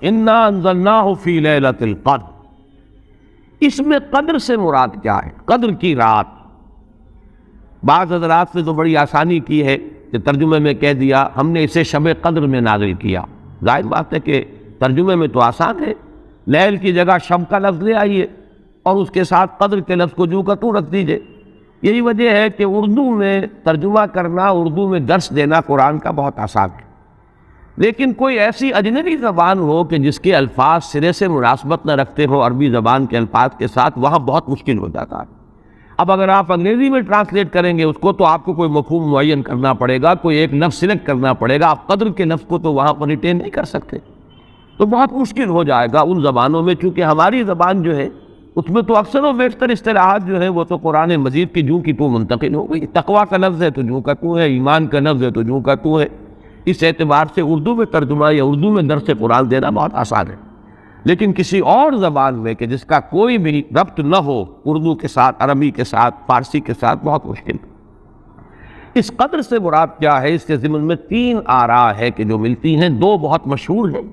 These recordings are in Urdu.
انا انزلناہ فی لیلۃ القدر، اس میں قدر سے مراد کیا ہے؟ قدر کی رات۔ بعض حضرات نے تو بڑی آسانی کی ہے کہ ترجمے میں کہہ دیا ہم نے اسے شب قدر میں نازل کیا۔ ظاہر بات ہے کہ ترجمے میں تو آسان ہے، لیل کی جگہ شب کا لفظ لے آئیے اور اس کے ساتھ قدر کے لفظ کو جو کا تو رکھ دیجئے۔ یہی وجہ ہے کہ اردو میں ترجمہ کرنا، اردو میں درس دینا قرآن کا بہت آسان ہے، لیکن کوئی ایسی اجنبی زبان ہو کہ جس کے الفاظ سرے سے مناسبت نہ رکھتے ہو عربی زبان کے الفاظ کے ساتھ، وہاں بہت مشکل ہو جاتا ہے۔ اب اگر آپ انگریزی میں ٹرانسلیٹ کریں گے اس کو تو آپ کو کوئی مفہوم معین کرنا پڑے گا، کوئی ایک لفظ سلیکٹ کرنا پڑے گا، آپ قدر کے لفظ کو تو وہاں پر ریٹین نہیں کر سکتے، تو بہت مشکل ہو جائے گا ان زبانوں میں، چونکہ ہماری زبان جو ہے اس میں تو اکثر و بیشتر اصطلاحات جو ہے وہ تو قرآن مجید کی جو کی تو منتقل ہو گئی۔ تقویٰ کا لفظ ہے تو جو کا تو ہے، ایمان کا لفظ ہے تو جو کا تو ہے۔ اس اعتبار سے اردو میں ترجمہ یا اردو میں درس قرآن دینا بہت آسان ہے، لیکن کسی اور زبان میں کہ جس کا کوئی بھی ربط نہ ہو اردو کے ساتھ، عربی کے ساتھ، فارسی کے ساتھ، بہت مشکل۔ اس قدر سے مراد کیا ہے؟ اس کے ضمن میں تین آراء ہے کہ جو ملتی ہیں، دو بہت مشہور ہیں،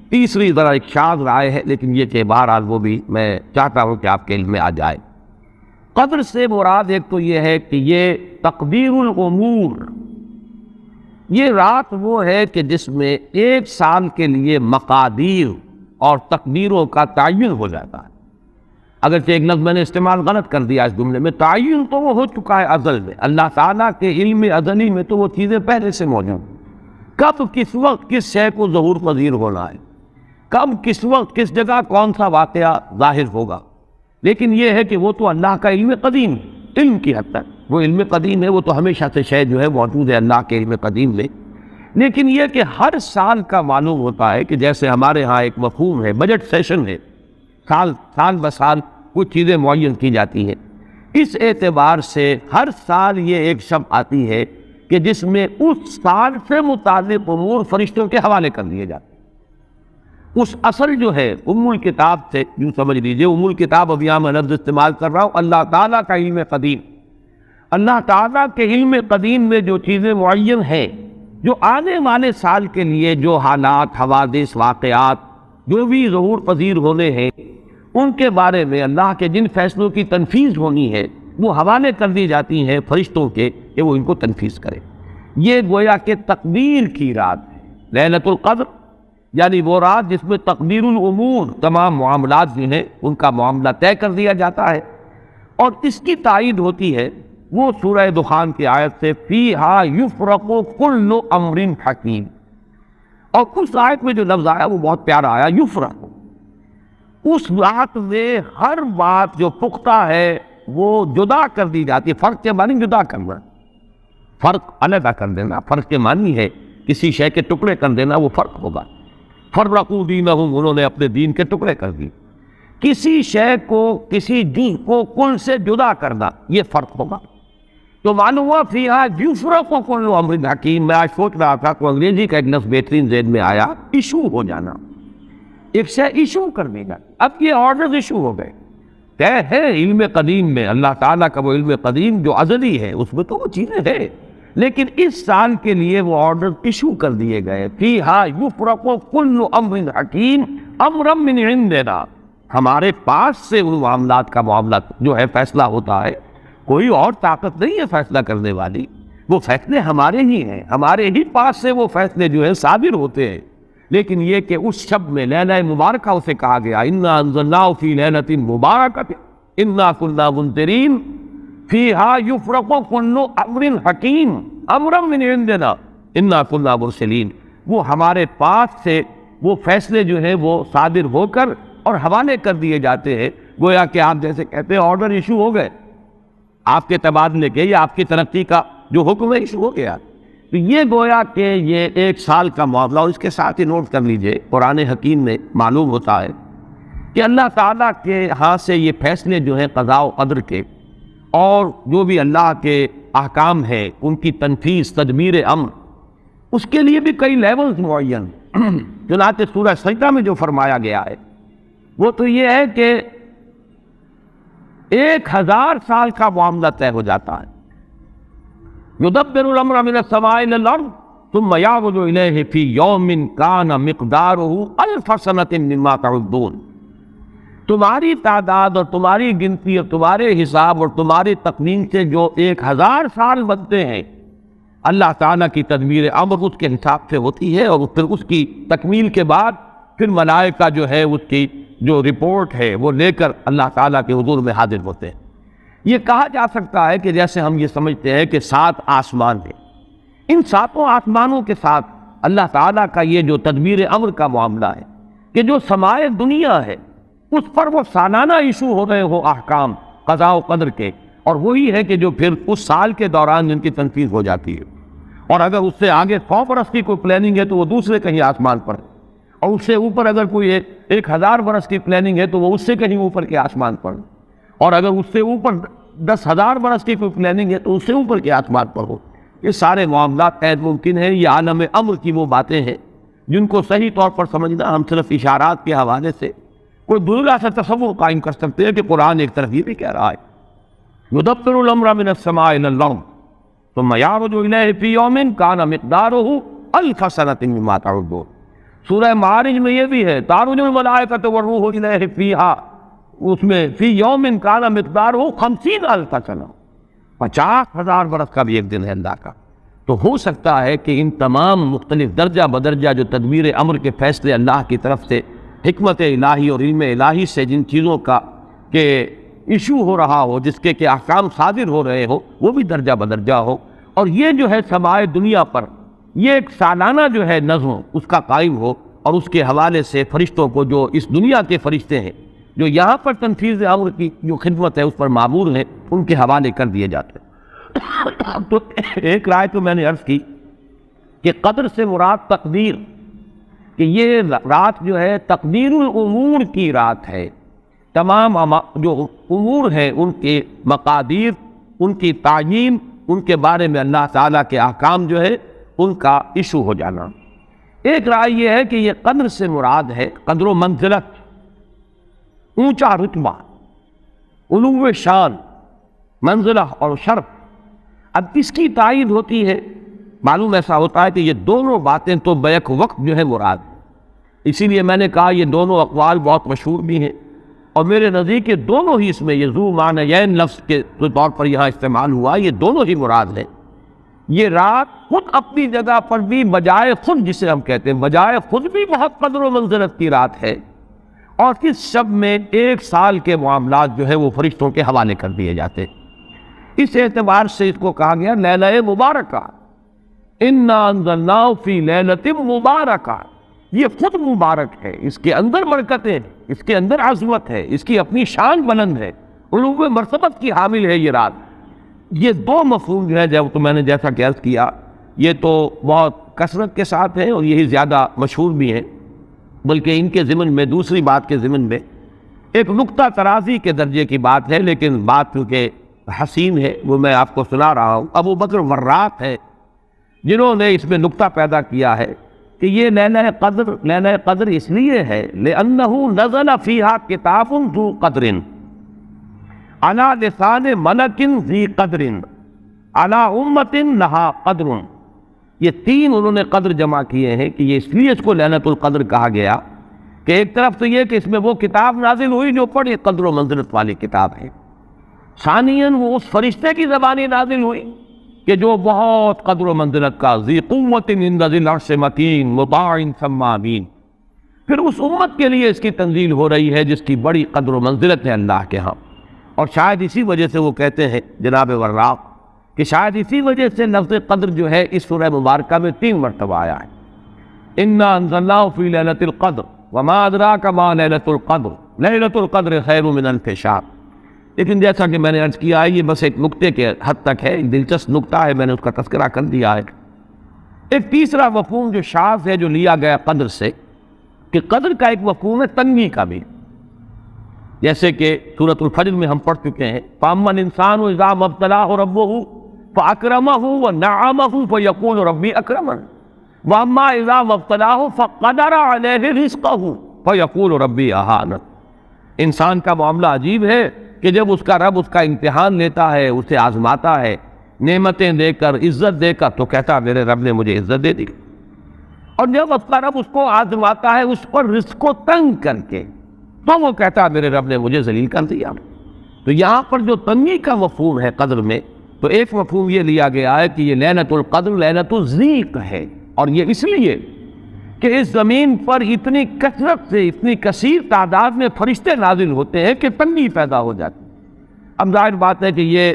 تیسری ذرا ایک شاذ رائے ہے، لیکن یہ کہ بہرحال وہ بھی میں چاہتا ہوں کہ آپ کے علم میں آ جائے۔ قدر سے مراد ایک تو یہ ہے کہ یہ تقدیر الامور، یہ رات وہ ہے کہ جس میں ایک سال کے لیے مقادیر اور تقدیروں کا تعین ہو جاتا ہے۔ اگرچہ ایک لفظ میں نے استعمال غلط کر دیا اس جملے میں، تعین تو وہ ہو چکا ہے ازل میں، اللہ تعالیٰ کے علم ازلی میں تو وہ چیزیں پہلے سے موجود ہیں، کب کس وقت کس شے کو ظہور پذیر ہونا ہے، کب کس وقت کس جگہ کون سا واقعہ ظاہر ہوگا، لیکن یہ ہے کہ وہ تو اللہ کا علم قدیم، علم کی حد تک وہ علم قدیم ہے، وہ تو ہمیشہ سے شے جو ہے موجود ہے اللہ کے علم قدیم میں۔ لیکن یہ کہ ہر سال کا معلوم ہوتا ہے کہ جیسے ہمارے ہاں ایک مفہوم ہے، بجٹ سیشن ہے، سال بسال کچھ چیزیں معین کی جاتی ہیں، اس اعتبار سے ہر سال یہ ایک شب آتی ہے کہ جس میں اس سال سے متعلق امور فرشتوں کے حوالے کر دیے جاتے ہیں۔ اس اصل جو ہے ام الکتاب سے یوں سمجھ لیجئے، ام الکتاب اب یہاں میں لفظ استعمال کر رہا ہوں، اللہ تعالیٰ کا علم قدیم، اللہ تعالیٰ کے علم قدیم میں جو چیزیں معین ہیں، جو آنے والے سال کے لیے جو حالات، حوادث، واقعات جو بھی ظہور پذیر ہونے ہیں، ان کے بارے میں اللہ کے جن فیصلوں کی تنفیذ ہونی ہے وہ حوالے کر دی جاتی ہیں فرشتوں کے کہ وہ ان کو تنفیذ کریں۔ یہ گویا کہ تقدیر کی رات ہے، لیلۃ القدر، یعنی وہ رات جس میں تقدیر الامور، تمام معاملات جو ہیں ان کا معاملہ طے کر دیا جاتا ہے، اور اس کی تائید ہوتی ہے وہ سورہ دخان کی آیت سے فیہا یفرق کل امر حکیم، اور اس آیت میں جو لفظ آیا وہ بہت پیارا آیا، یفرق، اس رات میں ہر بات جو پختہ ہے وہ جدا کر دی جاتی ہے۔ فرق کے معنی جدا کرنا، فرق علیحدہ کر دینا، فرق کے معنی ہے کسی شے کے ٹکڑے کر دینا، وہ فرق ہوگا۔ فرقوا دینہم، انہوں نے اپنے دین کے ٹکڑے کر دی، کسی شے کو، کسی جز کو کل سے جدا کرنا، یہ فرق ہوگا۔ تو معلوم ہوا فیہا یفرق کل امر حکیم۔ میں آج سوچ رہا تھا تو انگریزی کا ایک لفظ بہترین ذہن میں آیا، ایشو ہو جانا، ایک شے ایشو کر دے گا، اب یہ آرڈرز ایشو ہو گئے، طے ہے علم قدیم میں، اللہ تعالیٰ کا وہ علم قدیم جو ازلی ہے اس میں تو وہ چیزیں ہیں، لیکن اس سال کے لیے وہ آرڈر ایشو کر دیے گئے، فیہا یفرق کل امر حکیم امرا من عندنا، ہمارے پاس سے وہ معاملات کا معاملہ جو ہے فیصلہ ہوتا ہے، کوئی اور طاقت نہیں ہے فیصلہ کرنے والی، وہ فیصلے ہمارے ہی ہیں، ہمارے ہی پاس سے وہ فیصلے جو ہیں صادر ہوتے ہیں۔ لیکن یہ کہ اس شب میں لیلہ مبارکہ اسے کہا گیا، انا انزلناہ فی لیلۃ مبارکۃ انا کنا منذرین فیہا یفرق کل امر حکیم امرا من عندنا انا کنا مرسلین، وہ ہمارے پاس سے وہ فیصلے جو ہیں وہ صادر ہو کر اور حوالے کر دیے جاتے ہیں، گویا کہ آپ جیسے کہتے ہیں آرڈر ایشو ہو گئے، آپ کے تبادلے کے یا آپ کی ترقی کا جو حکم ہے ایشو ہو گیا۔ تو یہ گویا کہ یہ ایک سال کا معاملہ، اور اس کے ساتھ ہی نوٹ کر لیجئے قرآن حکیم میں معلوم ہوتا ہے کہ اللہ تعالیٰ کے ہاں سے یہ فیصلے جو ہیں قضاء و قدر کے، اور جو بھی اللہ کے احکام ہیں ان کی تنفیذ، تدبیر امر، اس کے لیے بھی کئی لیولز معین، چنانچہ سورہ سجدہ میں جو فرمایا گیا ہے وہ تو یہ ہے کہ 1000 سال کا معاملہ طے ہو جاتا ہے۔ یدبر الامر من السماء الى الارض ثم يعرج إليه في يوم كان مقداره 1000 سنة مما تعدون. تمہاری تعداد اور تمہاری گنتی اور تمہارے حساب اور تمہاری تقویم سے جو 1000 سال بنتے ہیں، اللہ تعالیٰ کی تدبیر امر اس کے حساب سے ہوتی ہے، اور پھر اس کی تکمیل کے بعد پھر ملائکہ جو ہے اس کی جو رپورٹ ہے وہ لے کر اللہ تعالیٰ کے حضور میں حاضر ہوتے ہیں۔ یہ کہا جا سکتا ہے کہ جیسے ہم یہ سمجھتے ہیں کہ 7 آسمان ہیں، ان 7 آسمانوں کے ساتھ اللہ تعالیٰ کا یہ جو تدبیر امر کا معاملہ ہے کہ جو سمائے دنیا ہے اس پر وہ سالانہ ایشو ہو رہے ہو احکام قضاء و قدر کے، اور وہی ہے کہ جو پھر اس سال کے دوران جن کی تنفیذ ہو جاتی ہے، اور اگر اس سے آگے 100 برس کی کوئی پلاننگ ہے تو وہ دوسرے کہیں آسمان پر ہے، اور اس سے اوپر اگر کوئی 1000 برس کی پلاننگ ہے تو وہ اس سے کہیں اوپر کے آسمان پر، اور اگر اس سے اوپر 10,000 برس کی کوئی پلاننگ ہے تو اس سے اوپر کے آسمان پر ہو۔ یہ سارے معاملات غیر ممکن ہیں، یہ عالم امر کی وہ باتیں ہیں جن کو صحیح طور پر سمجھنا ہم صرف اشارات کے حوالے سے کوئی بلغہ سے تصور قائم کر سکتے ہیں کہ قرآن ایک طرف یہ بھی کہہ رہا ہے یدبر الامر من السماء الى الارض ثم يعرج الیہ فی یوم کان مقدارہ 1000 سنۃ مما تعدون۔ سورہ معارج میں یہ بھی ہے تعرج الملائکۃ والروح الیہ فیہا، اس میں فی یوم کان مقدارہ 50,000 سنہ، 50,000 برس کا بھی ایک دن ہے اللہ کا۔ تو ہو سکتا ہے کہ ان تمام مختلف درجہ بدرجہ جو تدبیر امر کے فیصلے اللہ کی طرف سے حکمت الہی اور علم الہی سے جن چیزوں کا کہ ایشو ہو رہا ہو، جس کے کہ احکام صادر ہو رہے ہو، وہ بھی درجہ بدرجہ ہو، اور یہ جو ہے سمائے دنیا پر یہ ایک سالانہ جو ہے نظم اس کا قائم ہو، اور اس کے حوالے سے فرشتوں کو جو اس دنیا کے فرشتے ہیں جو یہاں پر تنفیذ امر کی جو خدمت ہے اس پر معمور ہیں، ان کے حوالے کر دیے جاتے ہیں۔ تو ایک رائے تو میں نے عرض کی کہ قدر سے مراد تقدیر، کہ یہ رات جو ہے تقدیر الامور کی رات ہے، تمام جو امور ہیں ان کے مقادیر، ان کی تعیین، ان کے بارے میں اللہ تعالیٰ کے احکام جو ہے ان کا ایشو ہو جانا۔ ایک رائے یہ ہے کہ یہ قدر سے مراد ہے قدر و منزلت، اونچا رتبہ، علو شان، منزلہ اور شرف۔ اب اس کی تائید ہوتی ہے، معلوم ایسا ہوتا ہے کہ یہ دونوں باتیں تو بیک وقت جو ہے مراد، اسی لیے میں نے کہا یہ دونوں اقوال بہت مشہور بھی ہیں، اور میرے نزدیک یہ دونوں ہی اس میں یہ ذو معنیین لفظ کے طور پر یہاں استعمال ہوا، یہ دونوں ہی مراد ہیں۔ یہ رات خود اپنی جگہ پر بھی بجائے خود، جسے ہم کہتے ہیں بجائے خود بھی بہت قدر و منزلت کی رات ہے، اور اس شب میں 1 سال کے معاملات جو ہے وہ فرشتوں کے حوالے کر دیے جاتے ہیں۔ اس اعتبار سے اس کو کہا گیا لیلہ مبارکہ، انا انزلناہ فی لیلۃ مبارکہ، یہ خود مبارک ہے، اس کے اندر برکتیں، اس کے اندر عظمت ہے، اس کی اپنی شان بلند ہے، علو مرتبت کی حامل ہے یہ رات۔ یہ دو مفہوم جو ہے جب تو میں نے جیسا کہ عرض کیا یہ تو بہت کثرت کے ساتھ ہیں اور یہی زیادہ مشہور بھی ہیں، بلکہ ان کے ضمن میں دوسری بات کے ضمن میں ایک نقطہ ترازی کے درجے کی بات ہے، لیکن بات کیونکہ حسین ہے وہ میں آپ کو سنا رہا ہوں۔ ابو بکر ورات ہے جنہوں نے اس میں نقطہ پیدا کیا ہے کہ یہ لیلہ قدر اس لیے ہے لأنه نزل فيها کتاب ذو قدر على لسان ملک ذی قدر على امت لها قدر۔ یہ 3 انہوں نے قدر جمع کیے ہیں کہ یہ اس لیے اس کو ليلۃ القدر کہا گیا کہ ایک طرف تو یہ کہ اس میں وہ کتاب نازل ہوئی جو بڑی قدر و منزلت والی کتاب ہے، ثانیاً وہ اس فرشتے کی زبانی نازل ہوئی کہ جو بہت قدر و منزلت کا ذی قوت عند ذی العرش مکین مطاع ثم امین، پھر اس امت کے لیے اس کی تنزیل ہو رہی ہے جس کی بڑی قدر و منزلت ہے اللہ کے ہاں۔ اور شاید اسی وجہ سے وہ کہتے ہیں جناب وراق کہ شاید اسی وجہ سے لفظ قدر جو ہے اس سورہ مبارکہ میں 3 مرتبہ آیا ہے، انا انزلناہ فی لیلۃ القدر وما ادراک ما لیلۃ القدر لیلۃ القدر خیر من الف شہر۔ لیکن جیسا کہ میں نے عرض کیا ہے یہ بس ایک نقطے کے حد تک ہے، ایک دلچسپ نقطہ ہے، میں نے اس کا تذکرہ کر دیا ہے۔ ایک تیسرا مفہوم جو شاذ ہے جو لیا گیا قدر سے، کہ قدر کا ایک مفہوم ہے تنگی کا بھی، جیسے کہ سورۃ الفجر میں ہم پڑھ چکے ہیں فَأَمَّا الْإِنسَانُ إِذَا مَا ابْتَلَاهُ رَبُّهُ فَأَكْرَمَهُ وَنَعَّمَهُ فَيَقُولُ رَبِّي أَكْرَمَنِ وَأَمَّا إِذَا مَا ابْتَلَاهُ فَقَدَرَ عَلَيْهِ رِزْقَهُ فَيَقُولُ رَبِّي أَهَانَنِ۔ انسان کا معاملہ عجیب ہے کہ جب اس کا رب اس کا امتحان لیتا ہے، اسے آزماتا ہے، نعمتیں دے کر، عزت دے کر، تو کہتا میرے رب نے مجھے عزت دے دی۔ اور جب اپنا رب اس کو آزماتا ہے اس پر رزق کو تنگ کر کے، تو وہ کہتا میرے رب نے مجھے ذلیل کر دیا۔ تو یہاں پر جو تنگی کا مفہوم ہے قدر میں، تو ایک مفہوم یہ لیا گیا ہے کہ یہ لیلۃ القدر لیلۃ الضیق ہے، اور یہ اس لیے کہ اس زمین پر اتنی کثرت سے، اتنی کثیر تعداد میں فرشتے نازل ہوتے ہیں کہ تنگی پیدا ہو جاتی ہے۔ اب ظاہر بات ہے کہ یہ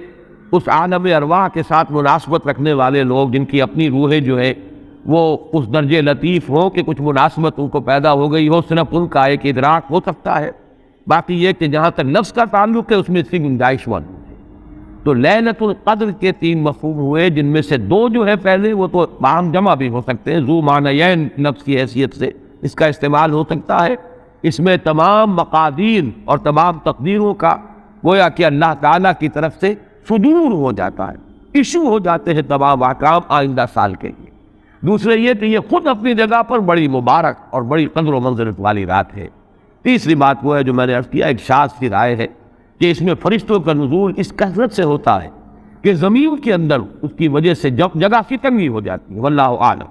اس عالم ارواح کے ساتھ مناسبت رکھنے والے لوگ، جن کی اپنی روحیں جو ہے وہ اس درجے لطیف ہوں کہ کچھ مناسبت ان کو پیدا ہو گئی ہو، صرف ان کا ایک ادراک ہو سکتا ہے۔ باقی یہ کہ جہاں تک نفس کا تعلق ہے اس میں اس کی گنجائش موجود ہے۔ تو لیلۃ القدر کے 3 مفہوم ہوئے، جن میں سے 2 جو ہے پہلے وہ تو باہم جمع بھی ہو سکتے ہیں، ذو معنیین نفس کی حیثیت سے اس کا استعمال ہو سکتا ہے۔ اس میں تمام مقادیر اور تمام تقدیروں کا گویا کہ اللہ تعالیٰ کی طرف سے صدور ہو جاتا ہے، ایشو ہو جاتے ہیں تمام احکام آئندہ سال کے لیے۔ دوسرے یہ کہ یہ خود اپنی جگہ پر بڑی مبارک اور بڑی قدر و منزلت والی رات ہے۔ تیسری بات وہ ہے جو میں نے عرض کیا، ایک شاذ سی رائے ہے کہ اس میں فرشتوں کا نزول اس کثرت سے ہوتا ہے کہ زمین کے اندر اس کی وجہ سے جگہ کی تنگی ہو جاتی ہے، واللہ اعلم۔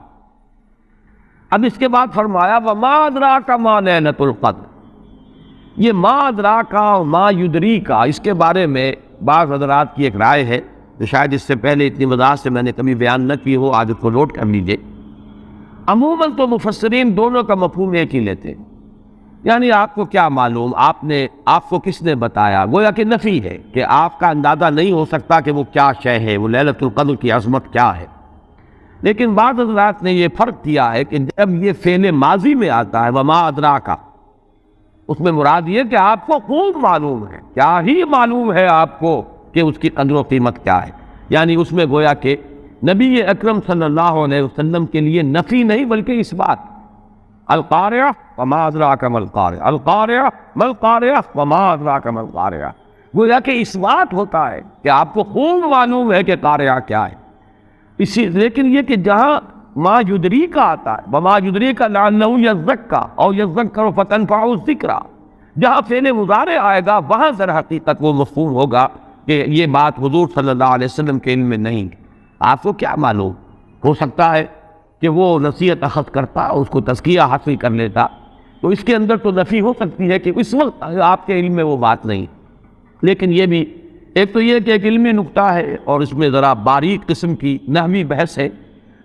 اب اس کے بعد فرمایا وَمَا أَدْرَاكَ مَا لَيْلَةُ الْقَدْرِ۔ یہ ما ادراکا اور ما یدریکا، اس کے بارے میں بعض حضرات کی ایک رائے ہے جو شاید اس سے پہلے اتنی وضاحت سے میں نے کبھی بیان نہ کی ہو، آج اس کو نوٹ کر لیجئے۔ عموماً تو مفسرین دونوں کا مفہوم ایک ہی لیتے ہیں، یعنی آپ کو کیا معلوم، آپ کو کس نے بتایا، گویا کہ نفی ہے کہ آپ کا اندازہ نہیں ہو سکتا کہ وہ کیا شے ہے، وہ لیلۃ القدر کی عظمت کیا ہے۔ لیکن بعض حضرات نے یہ فرق کیا ہے کہ جب یہ فعل ماضی میں آتا ہے وما ادراکا، اس میں مراد یہ کہ آپ کو خوب معلوم ہے، کیا ہی معلوم ہے آپ کو کہ اس کی قدر و قیمت کیا ہے۔ یعنی اس میں گویا کہ نبی اکرم صلی اللہ علیہ وسلم کے لیے نفی نہیں بلکہ اس بات، القارعہ وما ادراک ما القارعہ، القارعہ ما القارعہ وما ادراک ما القارعہ، گویا کہ اس بات ہوتا ہے کہ آپ کو خوب معلوم ہے کہ قارعہ کیا ہے۔ لیکن یہ کہ جہاں ما یدریکا آتا ہے، وما یدریکا لعلہ یزکا او یذکر فتنفعہ الذکریٰ، جہاں فعل مضارع آئے گا وہاں در حقیقت وہ مفہوم ہوگا کہ یہ بات حضور صلی اللہ علیہ وسلم کے علم میں نہیں۔ آپ کو کیا معلوم، ہو سکتا ہے کہ وہ نصیحت اخذ کرتا، اس کو تزکیہ حاصل کر لیتا، تو اس کے اندر تو نفی ہو سکتی ہے کہ اس وقت آپ کے علم میں وہ بات نہیں۔ لیکن یہ بھی ایک تو یہ کہ ایک علمی نکتہ ہے اور اس میں ذرا باریک قسم کی نحوی بحث ہے۔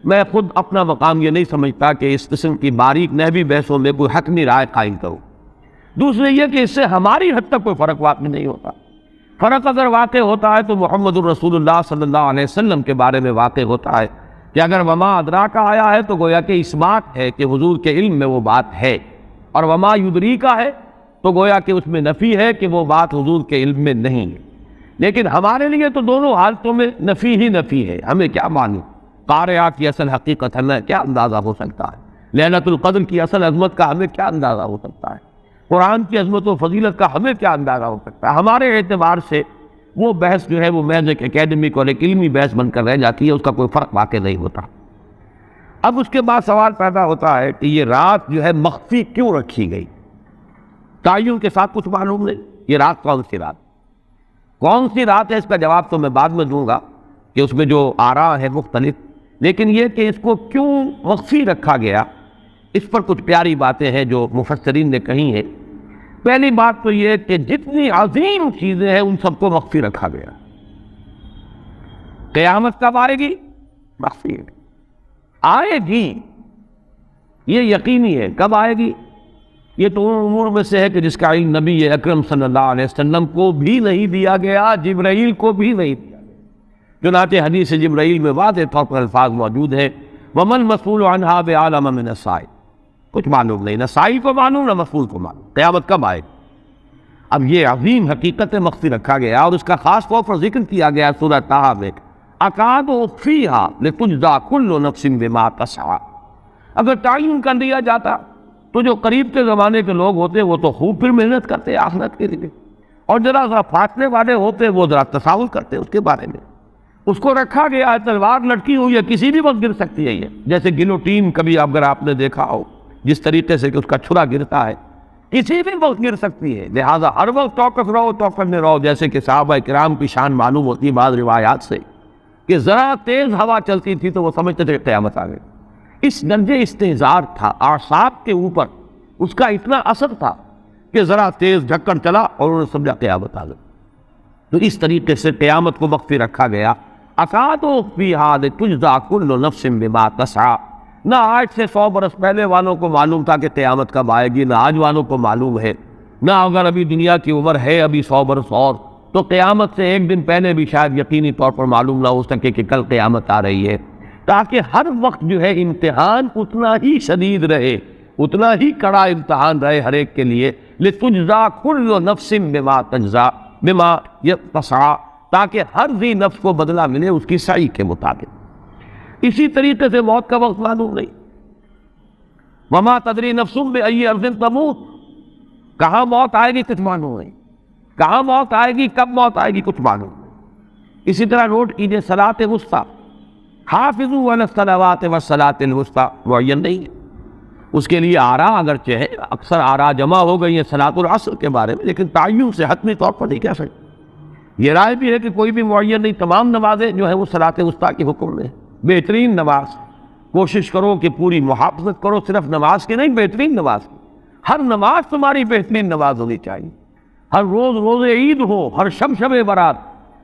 میں خود اپنا مقام یہ نہیں سمجھتا کہ اس قسم کی باریک نحوی بحثوں میں کوئی حتمی رائے قائم کروں۔ دوسرے یہ کہ اس سے ہماری حد تک کوئی فرق واقع نہیں ہوتا۔ فرق اگر واقع ہوتا ہے تو محمد الرسول اللہ صلی اللہ علیہ وسلم کے بارے میں واقع ہوتا ہے کہ اگر وما ادراکا آیا ہے تو گویا کہ اس بات ہے کہ حضور کے علم میں وہ بات ہے، اور وما یدریکا ہے تو گویا کہ اس میں نفی ہے کہ وہ بات حضور کے علم میں نہیں ہے۔ لیکن ہمارے لیے تو دونوں حالتوں میں نفی ہی نفی ہے، ہمیں کیا معلوم قارعہ کی اصل حقیقت ہمیں کیا اندازہ ہو سکتا ہے، لیلۃ القدر کی اصل عظمت کا ہمیں کیا اندازہ ہو سکتا ہے، قرآن کی عظمت و فضیلت کا ہمیں کیا اندازہ ہو سکتا ہے۔ ہمارے اعتبار سے وہ بحث جو ہے وہ محض ایک اکیڈمک اور ایک علمی بحث بن کر رہ جاتی ہے، اس کا کوئی فرق واقع نہیں ہوتا۔ اب اس کے بعد سوال پیدا ہوتا ہے کہ یہ رات جو ہے مخفی کیوں رکھی گئی؟ تعین کے ساتھ کچھ معلوم نہیں، یہ رات کون سی رات ہے، اس کا جواب تو میں بعد میں دوں گا کہ اس میں جو آراء ہے مختلف، لیکن یہ کہ اس کو کیوں مخفی رکھا گیا، اس پر کچھ پیاری باتیں ہیں جو مفسرین نے کہی ہیں۔ پہلی بات تو یہ کہ جتنی عظیم چیزیں ہیں ان سب کو مخفی رکھا گیا۔ قیامت کب آئے گی؟ مخفی آئے گی، یہ یقینی ہے۔ کب آئے گی؟ یہ تو امور میں سے ہے کہ جس کا علم نبی اکرم صلی اللہ علیہ وسلم کو بھی نہیں دیا گیا، جبرائیل کو بھی نہیں دیا گیا۔ چنانچہ حدیث جبرائیل میں واضح طور پر الفاظ موجود ہیں وَمَا الْمَسْئُولُ عَنْهَا بِأَعْلَمَ مِنَ السَّائِلِ، کچھ معلوم نہیں، نہ سائل کو معلوم نہ مسئول کو معلوم قیامت کب آئے۔ اب یہ عظیم حقیقت مخفی رکھا گیا اور اس کا خاص طور پر ذکر کیا گیا سورہ طٰہٰ میں، اَكَادُ أُخْفِيهَا لِتُجْزَىٰ كُلُّ نَفْسٍ بِمَا تَسْعَىٰ۔ اگر تعین کر دیا جاتا تو جو قریب کے زمانے کے لوگ ہوتے وہ تو خوب پھر محنت کرتے آخرت کے لیے، اور ذرا سا فاصلے والے ہوتے وہ ذرا تصاور کرتے اس کے بارے میں۔ اس کو رکھا گیا ہے، تلوار لٹکی ہوئی ہے، کسی بھی وقت گر سکتی ہے، یہ جیسے گلوٹین کبھی اگر آپ نے دیکھا ہو جس طریقے سے کہ اس کا چھرا گرتا ہے، کسی بھی وقت گر سکتی ہے، لہذا ہر وقت چوکس رہو، چوکس میں رہو، جیسے کہ صحابہ کرام کی شان معلوم ہوتی ہے بعض روایات سے کہ ذرا تیز ہوا چلتی تھی تو وہ سمجھتے تھے کہ قیامت آ گئی. اس درجے استحضار تھا اعصاب کے اوپر، اس کا اتنا اثر تھا کہ ذرا تیز جھکڑ چلا اور انہوں نے سمجھا قیامت آ گئی. تو اس طریقے سے قیامت کو مخفی رکھا گیا. اکادو فیہا لتجزا کل نفس بما تسعی. نہ آج سے 100 برس پہلے والوں کو معلوم تھا کہ قیامت کب آئے گی، نہ آج والوں کو معلوم ہے. نہ اگر ابھی دنیا کی عمر ہے ابھی 100 برس اور، تو قیامت سے ایک دن پہلے بھی شاید یقینی طور پر معلوم نہ ہو سکے کہ کل قیامت آ رہی ہے. تاکہ ہر وقت جو ہے امتحان اتنا ہی شدید رہے، اتنا ہی کڑا امتحان رہے ہر ایک کے لیے. لتجزا کل نفس بما تسعی، تاکہ ہر ذی نفس کو بدلہ ملے اس کی سعی کے مطابق. اسی طریقے سے موت کا وقت معلوم نہیں. وما تدری نفس بأی ارض تموت. کہاں موت آئے گی کچھ معلوم نہیں، کہاں موت آئے گی، کب موت آئے گی کچھ معلوم نہیں. اسی طرح نوٹ کیجئے صلاۃ وسطیٰ، حافظوا علی الصلوات والصلاۃ الوسطیٰ معین نہیں ہے. اس کے لیے آراء اگرچہ ہے، اکثر آراء جمع ہو گئی ہیں صلاۃ العصر کے بارے میں، لیکن تعین سے حتمی طور پر نہیں کہہ سکتے. یہ رائے بھی ہے کہ کوئی بھی معین نہیں، تمام نمازیں جو ہے وہ صلاۃ وسطیٰ کے حکم میں. بہترین نماز، کوشش کرو کہ پوری محافظت کرو، صرف نماز کی نہیں، بہترین نماز کی. ہر نماز تمہاری بہترین نماز ہونی چاہیے. ہر روز روز عید ہو، ہر شب برات.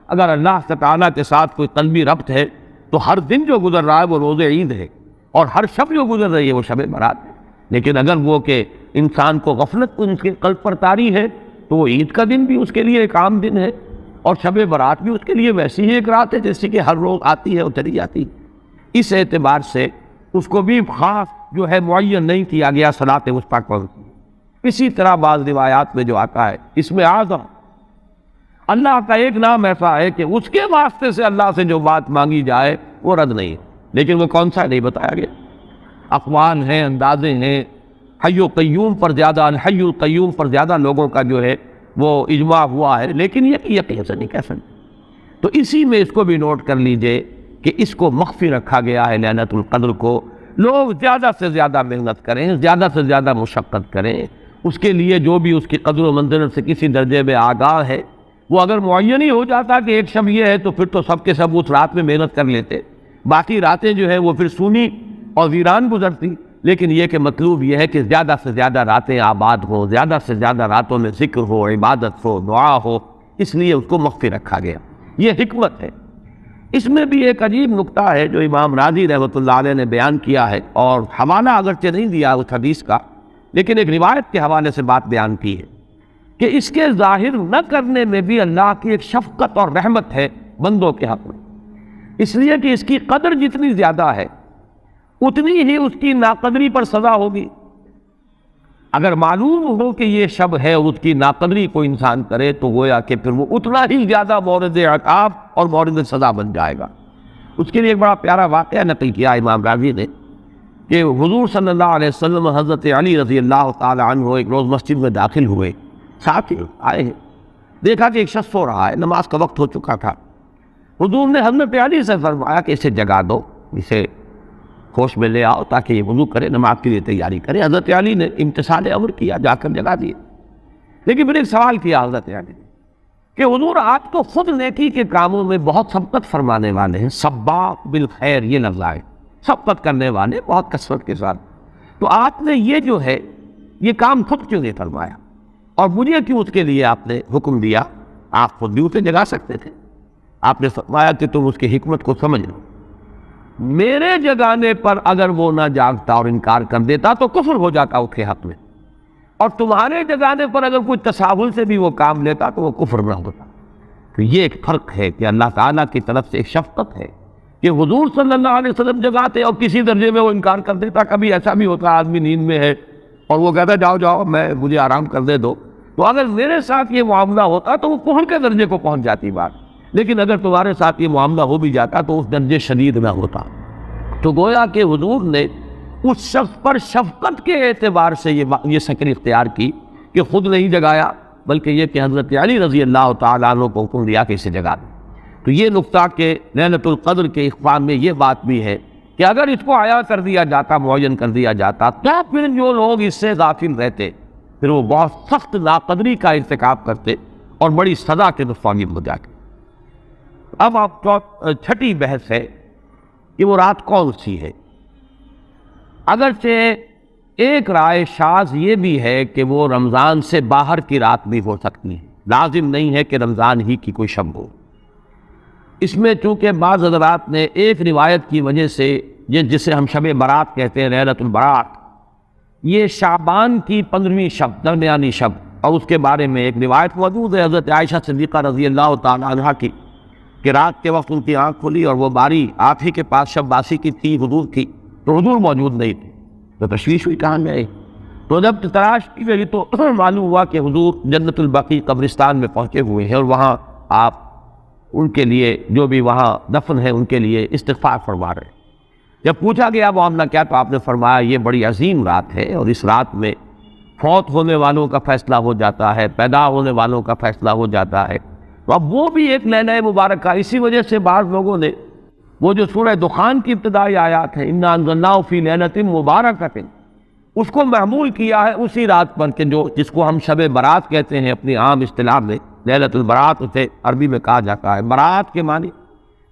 اگر اللہ تعالیٰ کے ساتھ کوئی قلبی ربط ہے تو ہر دن جو گزر رہا ہے وہ روز عید ہے، اور ہر شب جو گزر رہی ہے وہ شب برات ہے. لیکن اگر وہ کہ انسان کو غفلت ان کے قلب پر طاری ہے تو وہ عید کا دن بھی اس کے لیے ایک عام دن ہے، اور شب برات بھی اس کے لیے ویسی ہی ایک رات ہے جیسے کہ ہر روز آتی ہے اور چلی جاتی ہے. اس اعتبار سے اس کو بھی خاص جو ہے معین نہیں کیا گیا صلاۃ وسطیٰ کو. اسی طرح بعض روایات میں جو آتا ہے اس میں اعظم، اللہ کا ایک نام ایسا ہے کہ اس کے واسطے سے اللہ سے جو بات مانگی جائے وہ رد نہیں ہے، لیکن وہ کون سا نہیں بتایا گیا. اقوال ہیں، اندازے ہیں. حی و قیوم پر زیادہ، الحی القیوم پر زیادہ لوگوں کا جو ہے وہ اجماع ہوا ہے، لیکن یہ یقین سے نہیں کہہ سکتے. تو اسی میں اس کو بھی نوٹ کر لیجئے کہ اس کو مخفی رکھا گیا ہے لیلۃ القدر کو. لوگ زیادہ سے زیادہ محنت کریں، زیادہ سے زیادہ مشقت کریں. اس کے لیے جو بھی اس کی قدر و منزلت سے کسی درجے میں آگاہ ہے، وہ اگر معین ہی ہو جاتا کہ ایک شب یہ ہے تو پھر تو سب کے سب اس رات میں محنت کر لیتے، باقی راتیں جو ہے وہ پھر سونی اور ویران گزرتی. لیکن یہ کہ مطلوب یہ ہے کہ زیادہ سے زیادہ راتیں آباد ہوں، زیادہ سے زیادہ راتوں میں ذکر ہو، عبادت ہو، دعا ہو، اس لیے اس کو مخفی رکھا گیا. یہ حکمت ہے. اس میں بھی ایک عجیب نکتہ ہے جو امام راضی رحمۃ اللہ علیہ نے بیان کیا ہے، اور حوالہ اگرچہ نہیں دیا اس حدیث کا، لیکن ایک روایت کے حوالے سے بات بیان کی ہے کہ اس کے ظاہر نہ کرنے میں بھی اللہ کی ایک شفقت اور رحمت ہے بندوں کے حق میں. اس لیے کہ اس کی قدر جتنی زیادہ ہے اتنی ہی اس کی ناقدری پر سزا ہوگی. اگر معلوم ہو کہ یہ شب ہے اور اس کی ناقدری کوئی انسان کرے تو گویا کہ پھر وہ اتنا ہی زیادہ مورد عقاب اور مورد سزا بن جائے گا. اس کے لیے ایک بڑا پیارا واقعہ نقل کیا امام راضی نے کہ حضور صلی اللہ علیہ وسلم حضرت علی رضی اللہ تعالی عنہ ایک روز مسجد میں داخل ہوئے، ساتھ ہی آئے ہیں، دیکھا کہ ایک شخص سو رہا ہے، نماز کا وقت ہو چکا تھا. حضور نے حضرت علی سے فرمایا کہ اسے جگا دو، اسے ہوش میں لے آؤ تاکہ یہ وضو کرے، نماز کے لیے تیاری کرے. حضرت علی نے امتثال امر کیا، جا کر جگا دیے. لیکن پھر ایک سوال کیا حضرت علی نے کہ حضور آپ تو خود نیکی کے کاموں میں بہت سبقت فرمانے والے ہیں، سباق بالخیر یہ لفظ آئے، سبقت کرنے والے بہت کثرت کے ساتھ، تو آپ نے یہ جو ہے یہ کام خود کیوں نہیں فرمایا، اور مجھے کیوں اس کے لیے آپ نے حکم دیا؟ آپ خود بھی اسے جگا سکتے تھے. آپ نے فرمایا کہ تم اس کی حکمت کو سمجھ لو. میرے جگانے پر اگر وہ نہ جاگتا اور انکار کر دیتا تو کفر ہو جاتا اس کے حق میں، اور تمہارے جگانے پر اگر کوئی تساہل سے بھی وہ کام لیتا تو وہ کفر نہ ہوتا. تو یہ ایک فرق ہے کہ اللہ تعالیٰ کی طرف سے ایک شفقت ہے کہ حضور صلی اللہ علیہ وسلم جگاتے اور کسی درجے میں وہ انکار کر دیتا. کبھی ایسا بھی ہوتا آدمی نیند میں ہے اور وہ کہتا جاؤ جاؤ مجھے آرام کر دے دو، تو اگر میرے ساتھ یہ معاملہ ہوتا تو وہ کفر کے درجے کو پہنچ جاتی بات. لیکن اگر تمہارے ساتھ یہ معاملہ ہو بھی جاتا تو اس درجے شدید نہ ہوتا. تو گویا کہ حضور نے اس شخص پر شفقت کے اعتبار سے یہ شکل اختیار کی کہ خود نہیں جگایا، بلکہ یہ کہ حضرت علی رضی اللہ تعالیٰ عنہ کو حکم دیا کہ اسے جگا دیں. تو یہ نقطہ کہ لیلۃ القدر کے اخبار میں یہ بات بھی ہے کہ اگر اس کو عیاں کر دیا جاتا، معین کر دیا جاتا، تو پھر جو لوگ اس سے غافل رہتے پھر وہ بہت سخت ناقدری کا ارتکاب کرتے اور بڑی سزا کے مستحق ہو جاتے. اب آپ چھٹی بحث ہے کہ وہ رات کون سی ہے۔ اگرچہ ایک رائے شاذ یہ بھی ہے کہ وہ رمضان سے باہر کی رات بھی ہو سکتی ہے، لازم نہیں ہے کہ رمضان ہی کی کوئی شب ہو۔ اس میں چونکہ بعض حضرات نے ایک روایت کی وجہ سے یہ جسے ہم شب برات کہتے ہیں، لیلۃ البرات، یہ شعبان کی 15ویں شب، درمیانی شب، اور اس کے بارے میں ایک روایت موجود ہے حضرت عائشہ صدیقہ رضی اللہ تعالی عنہا کی کہ رات کے وقت ان کی آنکھ کھلی اور وہ باری آپ ہی کے پاس شب باسی کی تھی، حضور کی، تو حضور موجود نہیں تھے، تو تشویش ہوئی کہاں گئے۔ تو جب تلاش کی گئی تو معلوم ہوا کہ حضور جنت البقیع قبرستان میں پہنچے ہوئے ہیں، اور وہاں آپ ان کے لیے جو بھی وہاں دفن ہے ان کے لیے استغفار فرما رہے ہیں۔ جب پوچھا گیا معاملہ کیا، تو آپ نے فرمایا یہ بڑی عظیم رات ہے، اور اس رات میں فوت ہونے والوں کا فیصلہ ہو جاتا ہے، پیدا ہونے والوں کا فیصلہ ہو جاتا ہے۔ تو اب وہ بھی ایک لیلہ مبارکہ، اسی وجہ سے بعض لوگوں نے وہ جو سورہ دخان کی ابتدائی آیات ہیں، اِنَّا أَنزَلْنَاهُ فِي لَيْلَةٍ مُبَارَكَةٍ، اس کو محمول کیا ہے اسی رات پر کہ جس کو ہم شب برات کہتے ہیں اپنی عام اصطلاح میں، لیلۃ البرات اسے عربی میں کہا جاتا ہے۔ برات کے معنی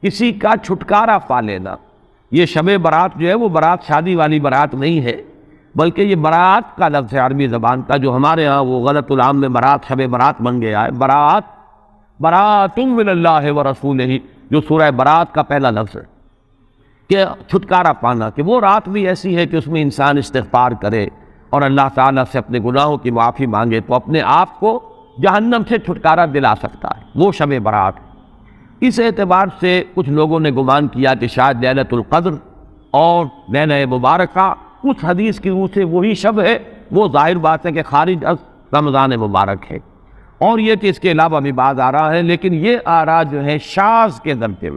کسی کا چھٹکارا پا لینا۔ یہ شب برات جو ہے وہ برات شادی والی برات نہیں ہے، بلکہ یہ برات کا لفظ ہے عربی زبان کا، جو ہمارے ہاں وہ غلط العام میں برات شب برات بن گیا ہے۔ برات، برات من اللہ ورسولہ، جو سورہ برات کا پہلا لفظ ہے کہ چھٹکارا پانا، کہ وہ رات بھی ایسی ہے کہ اس میں انسان استغفار کرے اور اللہ تعالیٰ سے اپنے گناہوں کی معافی مانگے تو اپنے آپ کو جہنم سے چھٹکارا دلا سکتا ہے، وہ شب برات۔ اس اعتبار سے کچھ لوگوں نے گمان کیا کہ شاید لیلۃ القدر اور لیلہ مبارکہ کچھ حدیث کی روح سے وہی شب ہے، وہ ظاہر بات ہے کہ خارج از رمضان مبارک ہے، اور یہ کہ اس کے علاوہ بھی بعض آ رہا ہے، لیکن یہ آراء جو ہے شاذ کے درجے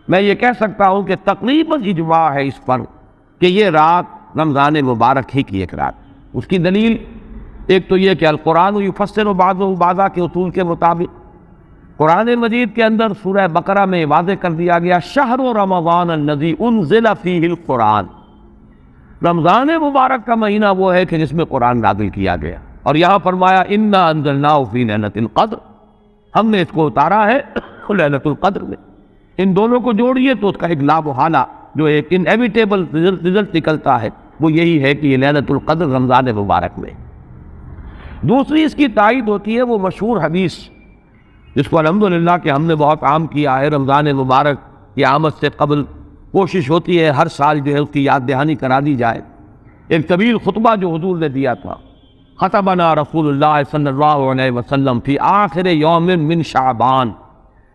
میں یہ کہہ سکتا ہوں کہ تقریباً اجماع ہے اس پر کہ یہ رات رمضان مبارک ہی کی ایک رات۔ اس کی دلیل ایک تو یہ کہ القرآن یفسر بعضہ بعضا کے اصول کے مطابق قرآن مجید کے اندر سورہ بقرہ میں واضح کر دیا گیا شہر رمضان الذی انزل فیہ القرآن، رمضان مبارک کا مہینہ وہ ہے کہ جس میں قرآن نازل کیا گیا، اور یہاں فرمایا انا انزلناہ فی لیلۃ القدر، ہم نے اس کو اتارا ہے لیلۃ القدر میں۔ ان دونوں کو جوڑیے تو اس کا ایک لا محالہ جو ایک انیویٹیبل رزلٹ نکلتا ہے وہ یہی ہے کہ یہ لیلۃ القدر رمضان مبارک میں۔ دوسری اس کی تائید ہوتی ہے وہ مشہور حدیث جس کو الحمدللہ کہ ہم نے بہت عام کیا ہے، رمضان مبارک کی آمد سے قبل کوشش ہوتی ہے ہر سال جو ہے اس کی یاد دہانی کرا دی جائے۔ ایک طویل خطبہ جو حضور نے دیا تھا، خطبنا رسول اللہ صلی اللہ علیہ وسلم فی آخر یوم من شعبان،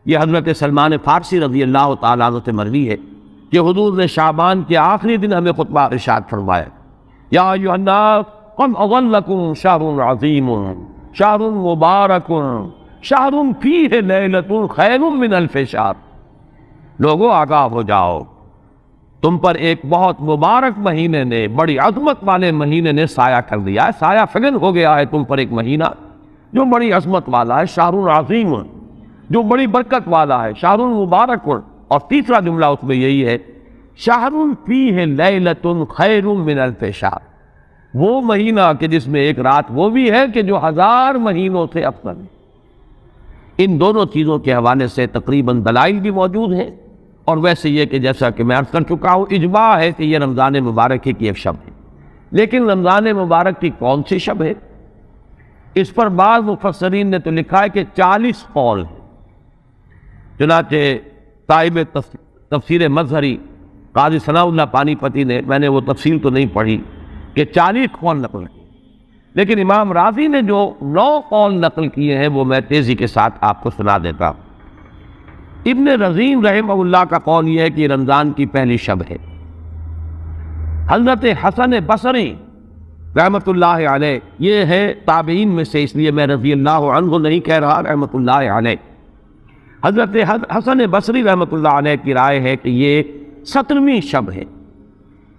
یہ حضرت سلمان فارسی رضی اللہ تعالیٰ عنہ سے مروی ہے کہ حضور نے شعبان کے آخری دن ہمیں خطبہ ارشاد فرمایا، یا ایھا الناس قد اظلکم شہر عظیم شہر مبارک شہر فیہ لیلۃ خیر من الف شہر، لوگوں آگاہ ہو جاؤ، تم پر ایک بہت مبارک مہینے نے، بڑی عظمت والے مہینے نے سایہ کر دیا ہے، سایہ فگن ہو گیا ہے تم پر ایک مہینہ جو بڑی عظمت والا ہے، شہر عظیم، جو بڑی برکت والا ہے، شہر مبارک۔ اور تیسرا جملہ اس میں یہی ہے شہر فیہ لیلۃ خیر من الف شہر، وہ مہینہ کہ جس میں ایک رات وہ بھی ہے کہ جو 1000 مہینوں سے افضل ہے۔ ان دونوں چیزوں کے حوالے سے تقریباً دلائل بھی موجود ہیں، اور ویسے یہ کہ جیسا کہ میں عرض کر چکا ہوں اجماع ہے کہ یہ رمضان مبارک کی ایک شب ہے، لیکن رمضان مبارک کی کون سی شب ہے، اس پر بعض مفسرین نے تو لکھا ہے کہ 40 قول ہیں۔ چنانچہ صاحب تفسیر مظہری قاضی ثناء اللہ پانی پتی نے، میں نے وہ تفصیل تو نہیں پڑھی، کہ 40 قول نقل کیے، لیکن امام راضی نے جو 9 قول نقل کیے ہیں وہ میں تیزی کے ساتھ آپ کو سنا دیتا ہوں۔ ابن رزین رحمہ اللہ کا قول یہ ہے کہ رمضان کی پہلی شب ہے۔ حضرت حسن بصری رحمۃ اللہ علیہ، یہ ہے تابعین میں سے، اس لیے میں رضی اللہ عنہ نہیں کہہ رہا، رحمۃ اللہ علیہ، حضرت حسن بصری رحمۃ اللہ علیہ کی رائے ہے کہ یہ 17ویں شب ہے،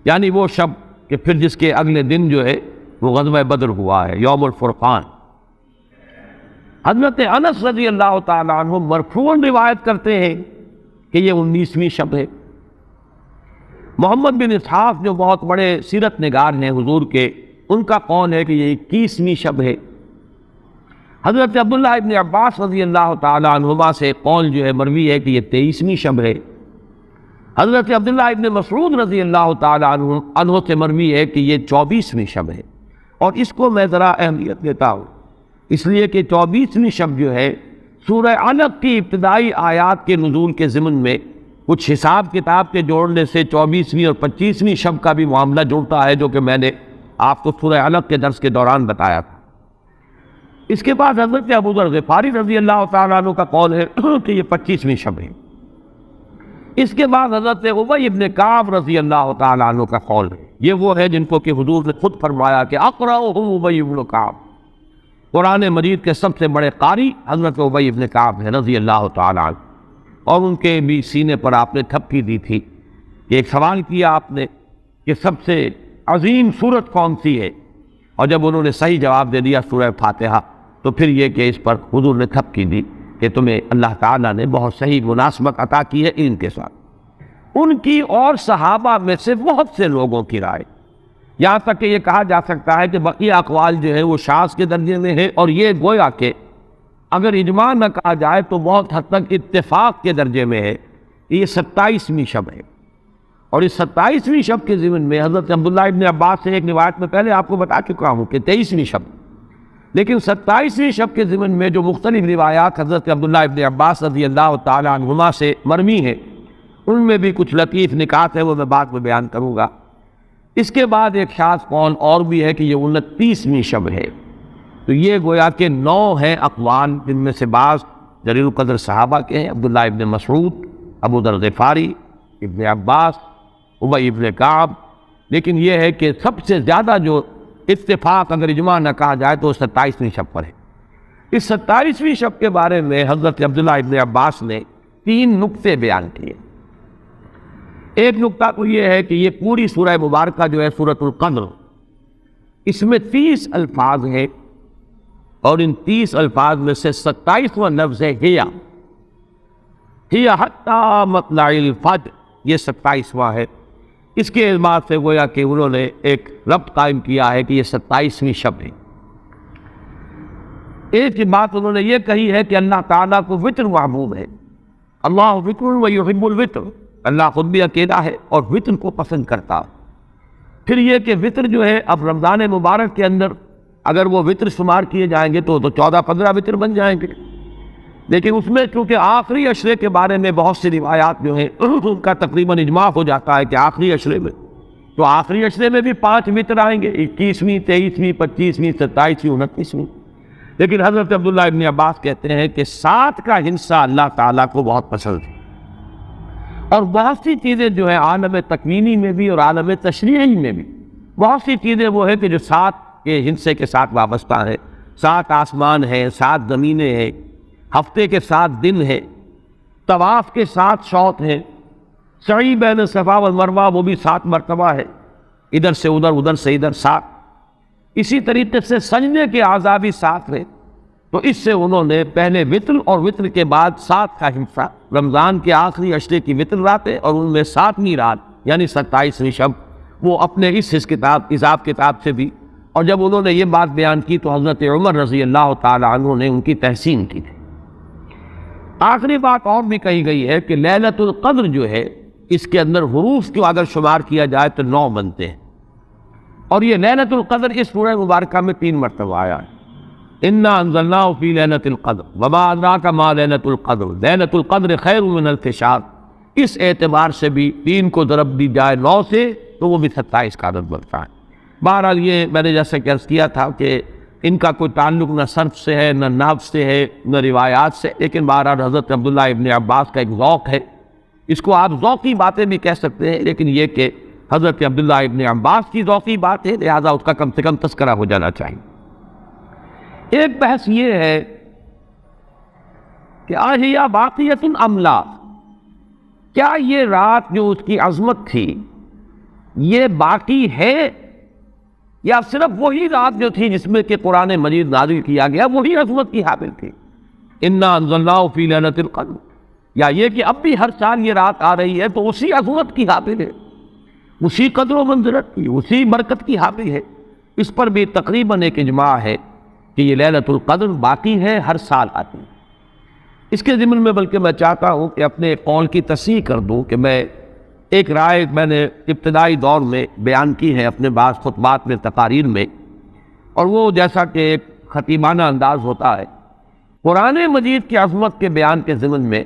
یعنی وہ شب کہ پھر جس کے اگلے دن جو ہے وہ غزوہ بدر ہوا ہے، یوم الفرقان۔ حضرت انس رضی اللہ تعالیٰ عنہ مرفوعاً روایت کرتے ہیں کہ یہ 19ویں شب ہے۔ محمد بن اسحاق جو بہت بڑے سیرت نگار ہیں حضور کے، ان کا قول ہے کہ یہ 21ویں شب ہے۔ حضرت عبداللہ ابن عباس رضی اللہ تعالیٰ عنہما سے قول جو ہے مروی ہے کہ یہ 23ویں شب ہے۔ حضرت عبداللہ ابن مسعود رضی اللہ تعالیٰ عنہ سے مروی ہے کہ یہ 24ویں شب ہے، اور اس کو میں ذرا اہمیت دیتا ہوں اس لیے کہ 24ویں شب جو ہے سورہ علق کی ابتدائی آیات کے نزول کے ضمن میں کچھ حساب کتاب کے جوڑنے سے 24ویں اور 25ویں شب کا بھی معاملہ جڑتا ہے، جو کہ میں نے آپ کو سورہ علق کے درس کے دوران بتایا تھا۔ اس کے بعد حضرت ابو ذر غفاری رضی اللہ تعالیٰ عنہ کا قول ہے کہ یہ 25ویں شب ہے۔ اس کے بعد حضرت ابی ابن کعب رضی اللہ تعالیٰ عنہ کا قول ہے، یہ وہ ہے جن کو کہ حضور نے خود فرمایا کہ اقرأہم ابی ابن کعب، قرآن مجید کے سب سے بڑے قاری حضرت ابی ابن کعب ہے رضی اللہ تعالیٰ عنہ، اور ان کے بھی سینے پر آپ نے تھپکی دی تھی کہ ایک سوال کیا آپ نے کہ سب سے عظیم سورت کون سی ہے، اور جب انہوں نے صحیح جواب دے دیا سورہ فاتحہ، تو پھر یہ کہ اس پر حضور نے تھپکی دی کہ تمہیں اللہ تعالیٰ نے بہت صحیح مناسبت عطا کی ہے ان کے ساتھ۔ ان کی اور صحابہ میں سے بہت سے لوگوں کی رائے، یہاں تک کہ یہ کہا جا سکتا ہے کہ بقیہ اقوال جو ہے وہ شاذ کے درجے میں ہے، اور یہ گویا کہ اگر اجماع نہ کہا جائے تو بہت حد تک اتفاق کے درجے میں ہے۔ یہ 27ویں شب ہے، اور اس 27ویں شب کے ضمن میں حضرت عبداللہ ابن عباس سے ایک روایت میں پہلے آپ کو بتا چکا ہوں کہ 23ویں شب، لیکن 27ویں شب کے ضمن میں جو مختلف روایات حضرت عبداللہ ابن عباس رضی اللہ تعالیٰ عنہما سے مروی ہیں، ان میں بھی کچھ لطیف نکات ہیں، وہ میں بعد میں بیان کروں گا۔ اس کے بعد ایک شاذ قول اور بھی ہے کہ یہ 29ویں شب ہے، تو یہ گویا کہ 9 ہیں اقوال، جن میں سے بعض جلیل القدر صحابہ کے ہیں، عبداللہ ابن مسعود، ابو ذر غفاری، ابن عباس، ابی ابن کعب، لیکن یہ ہے کہ سب سے زیادہ جو اتفاق اگر اجماع نہ کہا جائے تو 27ویں شب پر ہے۔ اس 27ویں شب کے بارے میں حضرت عبداللہ ابن عباس نے 3 نکتے بیان کیے۔ ایک نکتہ تو یہ ہے کہ یہ پوری سورہ مبارکہ جو ہے سورۃ القدر، اس میں 30 الفاظ ہیں، اور ان 30 الفاظ میں سے 27واں لفظ ہے ہی حتی مطلع الفجر، یہ 27واں ہے۔ اس کے اعتبار سے گویا کہ انہوں نے ایک ربط قائم کیا ہے کہ یہ 27ویں شب ہے۔ ایک بات انہوں نے یہ کہی ہے کہ اللہ تعالیٰ کو وطر محبوب ہے، اللہ وطر و یحب الوطر، اللہ خود بھی اکیلا ہے اور وطر کو پسند کرتا۔ پھر یہ کہ وطر جو ہے اب رمضان مبارک کے اندر اگر وہ وطر شمار کیے جائیں گے تو 14-15 وطر بن جائیں گے، لیکن اس میں چونکہ آخری عشرے کے بارے میں بہت سی روایات جو ہیں ان کا تقریباً اجماع ہو جاتا ہے کہ آخری عشرے میں، تو آخری عشرے میں بھی 5 وطر آئیں گے، 21ویں، 23ویں، 25ویں، 27ویں، 29ویں۔ لیکن حضرت عبداللہ ابن عباس کہتے ہیں کہ 7 کا حصہ اللہ تعالیٰ کو بہت پسند ہے، اور بہت سی چیزیں جو ہیں عالم تکوینی میں بھی اور عالم تشریعی میں بھی بہت سی چیزیں وہ ہیں کہ جو 7 کے حصے کے ساتھ وابستہ ہیں۔ 7 آسمان ہیں، 7 زمینیں ہیں، ہفتے کے 7 دن ہیں، طواف کے 7 شوط ہیں، سعی بین صفا والمروہ وہ بھی 7 مرتبہ ہے، ادھر سے ادھر، ادھر سے ادھر 7۔ اسی طریقے سے سجدے کے اعضاء بھی 7 ہیں، تو اس سے انہوں نے پہلے وطر اور وطر کے بعد 7 کا حصہ رمضان کے آخری عشرے کی وطر راتیں، اور ان میں 7ویں رات یعنی 27ویں شب وہ اپنے اس حساب کتاب سے بھی۔ اور جب انہوں نے یہ بات بیان کی تو حضرت عمر رضی اللہ تعالیٰ عنہ نے ان کی تحسین کی تھی۔ آخری بات اور بھی کہی گئی ہے کہ لیلۃ القدر جو ہے اس کے اندر حروف کو اگر شمار کیا جائے تو 9 بنتے ہیں، اور یہ لیلۃ القدر اس سورہ مبارکہ میں 3 مرتبہ آیا ہے۔ انا انزلناہ فی لیلۃ القدر وما ادراک ما لیلۃ القدر لیلۃ القدر خیر من الف شہر، اس اعتبار سے بھی 3 کو ضرب دی جائے 9 سے تو وہ بھی 27 کا عدد بنتا ہے۔ بہرحال یہ میں نے جیسے کہ عرض کیا تھا کہ ان کا کوئی تعلق نہ صرف سے ہے، نہ نحو سے ہے، نہ روایات سے، لیکن بہرحال حضرت عبداللہ ابن عباس کا ایک ذوق ہے، اس کو آپ ذوقی باتیں بھی کہہ سکتے ہیں، لیکن یہ کہ حضرت عبداللہ ابن عباس کی ذوقی بات ہے، لہذا اس کا کم سے کم تذکرہ ہو جانا چاہیے۔ ایک بحث یہ ہے کہ آہیا باقیۃ ام لا، کیا یہ رات جو اس کی عظمت تھی یہ باقی ہے، یا صرف وہی رات جو تھی جس میں کہ قرآن مجید نازل کیا گیا وہی عظمت کی حامل تھی؟ انا انزلناہ فی لیلۃ القدر، یا یہ کہ اب بھی ہر سال یہ رات آ رہی ہے تو اسی عظمت کی حامل ہے، اسی قدر و منزلت کی، اسی برکت کی حامل ہے؟ اس پر بھی تقریباً ایک اجماع ہے کہ یہ لیلۃ القدر باقی ہے، ہر سال آتی ہے۔ اس کے ضمن میں بلکہ میں چاہتا ہوں کہ اپنے قول کی تصحیح کر دوں کہ میں ایک رائے میں نے ابتدائی دور میں بیان کی ہے اپنے بعض خطبات میں، تقاریر میں، اور وہ جیسا کہ ایک خطیبانہ انداز ہوتا ہے، قرآن مجید کی عظمت کے بیان کے ضمن میں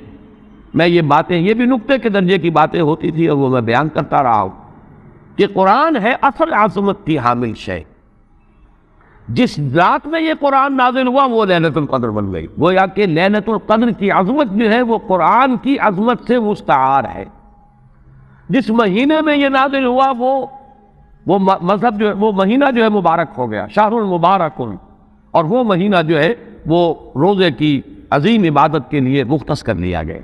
میں یہ باتیں، یہ بھی نقطے کے درجے کی باتیں ہوتی تھی اور وہ میں بیان کرتا رہا ہوں کہ قرآن ہے اصل عظمت کی حامل شے۔ جس رات میں یہ قرآن نازل ہوا وہ لیلۃ القدر بن گئی، گویا کہ لیلۃ القدر کی عظمت جو ہے وہ قرآن کی عظمت سے مستعار ہے۔ جس مہینے میں یہ نازل ہوا وہ مذہب جو ہے، وہ مہینہ جو ہے مبارک ہو گیا، شہر المبارک، اور وہ مہینہ جو ہے وہ روزے کی عظیم عبادت کے لیے مختص کر لیا گیا۔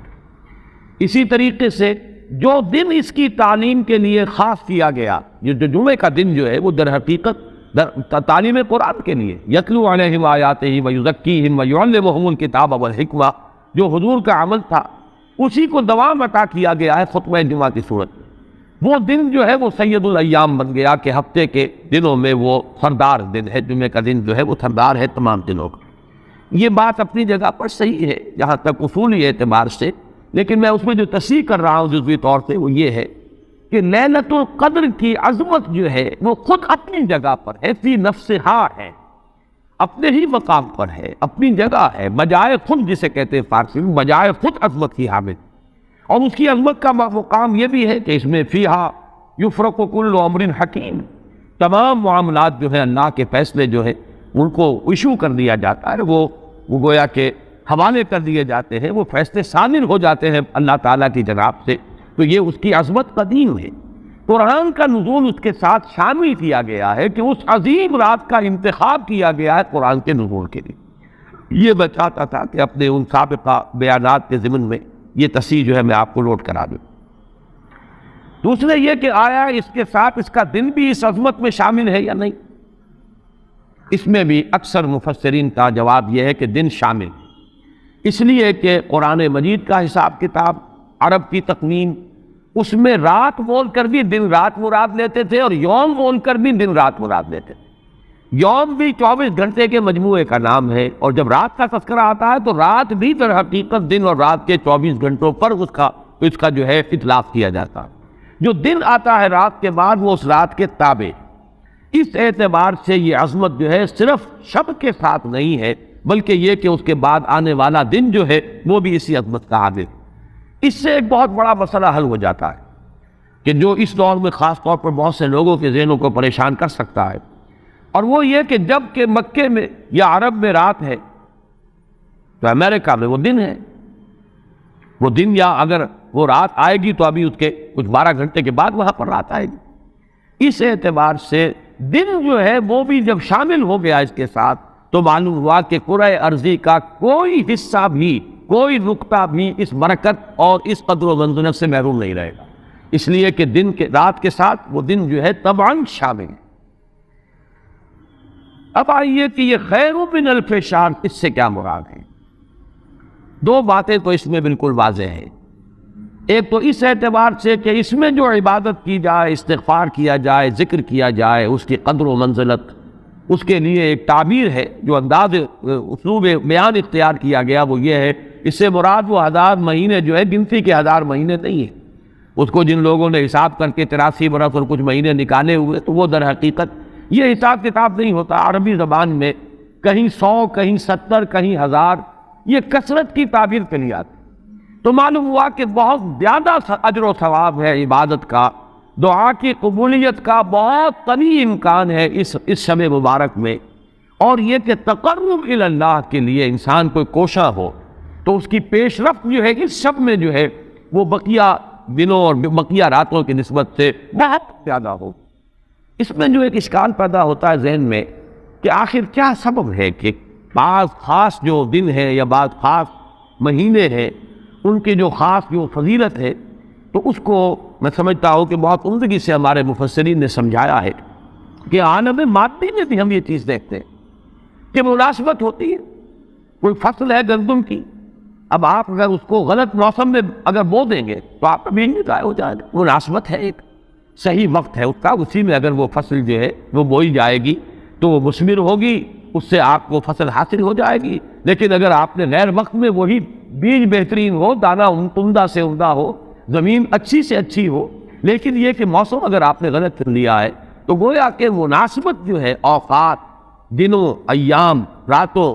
اسی طریقے سے جو دن اس کی تعلیم کے لیے خاص کیا گیا، جو جمعے کا دن جو ہے وہ در حقیقت تعلیم قرآن کے لیے، یتلو علیہم آیاتہ ویزکیہم ویعلمہم الکتاب والحکمہ، جو حضور کا عمل تھا اسی کو دوام عطا کیا گیا ہے خطبہ جمعہ کی صورت میں۔ وہ دن جو ہے وہ سید الایام بن گیا کہ ہفتے کے دنوں میں وہ سردار دن ہے، جمعے کا دن جو ہے وہ سردار ہے تمام دنوں کا۔ یہ بات اپنی جگہ پر صحیح ہے جہاں تک اصولی اعتبار سے، لیکن میں اس میں جو تصحیح کر رہا ہوں جزوی طور سے وہ یہ ہے کہ لیلۃ القدر کی عظمت جو ہے وہ خود اپنی جگہ پر ہے، فی نفسہا ہے، اپنے ہی مقام پر ہے، اپنی جگہ ہے، بجائے خود، جسے کہتے ہیں فارسی میں بجائے خود عظمت کی حامل۔ اور اس کی عظمت کا مقام یہ بھی ہے کہ اس میں فیہا یفرق کل امر حکیم، تمام معاملات جو ہیں اللہ کے فیصلے جو ہیں ان کو ایشو کر دیا جاتا ہے، وہ گویا کہ حوالے کر دیے جاتے ہیں، وہ فیصلے صادر ہو جاتے ہیں اللہ تعالیٰ کی جناب سے۔ تو یہ اس کی عظمت قدیم ہے۔ قرآن کا نزول اس کے ساتھ شامل کیا گیا ہے کہ اس عظیم رات کا انتخاب کیا گیا ہے قرآن کے نزول کے لیے۔ یہ میں چاہتا تھا کہ اپنے ان سابقہ بیانات کے ضمن میں یہ تصحیح جو ہے میں آپ کو نوٹ کرا دوں۔ دوسرے یہ کہ آیا اس کے ساتھ اس کا دن بھی اس عظمت میں شامل ہے یا نہیں؟ اس میں بھی اکثر مفسرین کا جواب یہ ہے کہ دن شامل، اس لیے کہ قرآن مجید کا حساب کتاب، عرب کی تقویم، اس میں رات بول کر بھی دن رات مراد لیتے تھے اور یوم بول کر بھی دن رات مراد لیتے تھے۔ یوم بھی 24 گھنٹے کے مجموعے کا نام ہے، اور جب رات کا تذکرہ آتا ہے تو رات بھی در حقیقت دن اور رات کے 24 گھنٹوں پر اس کا جو ہے اطلاق کیا جاتا ہے۔ جو دن آتا ہے رات کے بعد وہ اس رات کے تابع۔ اس اعتبار سے یہ عظمت جو ہے صرف شب کے ساتھ نہیں ہے، بلکہ یہ کہ اس کے بعد آنے والا دن جو ہے وہ بھی اسی عظمت کا حامل۔ اس سے ایک بہت بڑا مسئلہ حل ہو جاتا ہے کہ جو اس دور میں خاص طور پر بہت سے لوگوں کے ذہنوں کو پریشان کر سکتا ہے، اور وہ یہ کہ جب کہ مکے میں یا عرب میں رات ہے تو امریکہ میں وہ دن ہے۔ وہ دن، یا اگر وہ رات آئے گی تو ابھی اس کے کچھ 12 گھنٹے کے بعد وہاں پر رات آئے گی۔ اس اعتبار سے دن جو ہے وہ بھی جب شامل ہو گیا اس کے ساتھ تو معلوم ہوا کہ کرۂ ارضی کا کوئی حصہ بھی، کوئی نقطہ بھی اس برکت اور اس قدر و منزلت سے محروم نہیں رہے گا، اس لیے کہ دن کے رات کے ساتھ وہ دن جو ہے طبعاً شامل ہے۔ اب آئیے کہ یہ خیر من الف شہر اس سے کیا مراد ہے؟ دو باتیں تو اس میں بالکل واضح ہیں۔ ایک تو اس اعتبار سے کہ اس میں جو عبادت کی جائے، استغفار کیا جائے، ذکر کیا جائے، اس کی قدر و منزلت، اس کے لیے ایک تعبیر ہے، جو انداز اسلوب بیان اختیار کیا گیا وہ یہ ہے، اس سے مراد وہ 1000 مہینے جو ہے گنتی کے 1000 مہینے نہیں ہیں۔ اس کو جن لوگوں نے حساب کر کے 83 برس اور کچھ مہینے نکالے ہوئے تو وہ در حقیقت یہ حساب کتاب نہیں ہوتا۔ عربی زبان میں کہیں 100، کہیں 70، کہیں 1000، یہ کثرت کی تعبیر کے لیے آتی۔ تو معلوم ہوا کہ بہت زیادہ اجر و ثواب ہے عبادت کا، دعا کی قبولیت کا بہت قوی امکان ہے اس شب مبارک میں، اور یہ کہ تقرب الی اللہ کے لیے انسان کوئی کوشاں ہو تو اس کی پیش رفت جو ہے اس شب میں جو ہے وہ بقیہ دنوں اور بقیہ راتوں کی نسبت سے بہت زیادہ ہو۔ اس میں جو ایک اشکال پیدا ہوتا ہے ذہن میں کہ آخر کیا سبب ہے کہ بعض خاص جو دن ہے یا بعض خاص مہینے ہیں ان کی جو خاص جو فضیلت ہے، تو اس کو میں سمجھتا ہوں کہ بہت عمدگی سے ہمارے مفسرین نے سمجھایا ہے کہ عالم مادی میں بھی ہم یہ چیز دیکھتے ہیں کہ مناسبت ہوتی ہے۔ کوئی فصل ہے گندم کی، اب آپ اگر اس کو غلط موسم میں اگر بو دیں گے تو آپ کا بیج ضائع ہو جائے گا۔ مناسبت ہے، ایک صحیح وقت ہے اس کا، اسی میں اگر وہ فصل جو ہے وہ بوئی جائے گی تو وہ مثمر ہوگی اس سے آپ کو فصل حاصل ہو جائے گی، لیکن اگر آپ نے غیر وقت میں وہی بیج بہترین ہو، دانہ عمدہ سے عمدہ ہو، زمین اچھی سے اچھی ہو، لیکن یہ کہ موسم اگر آپ نے غلط چن لیا ہے، تو گویا کہ مناسبت جو ہے اوقات، دنوں، ایام، راتوں،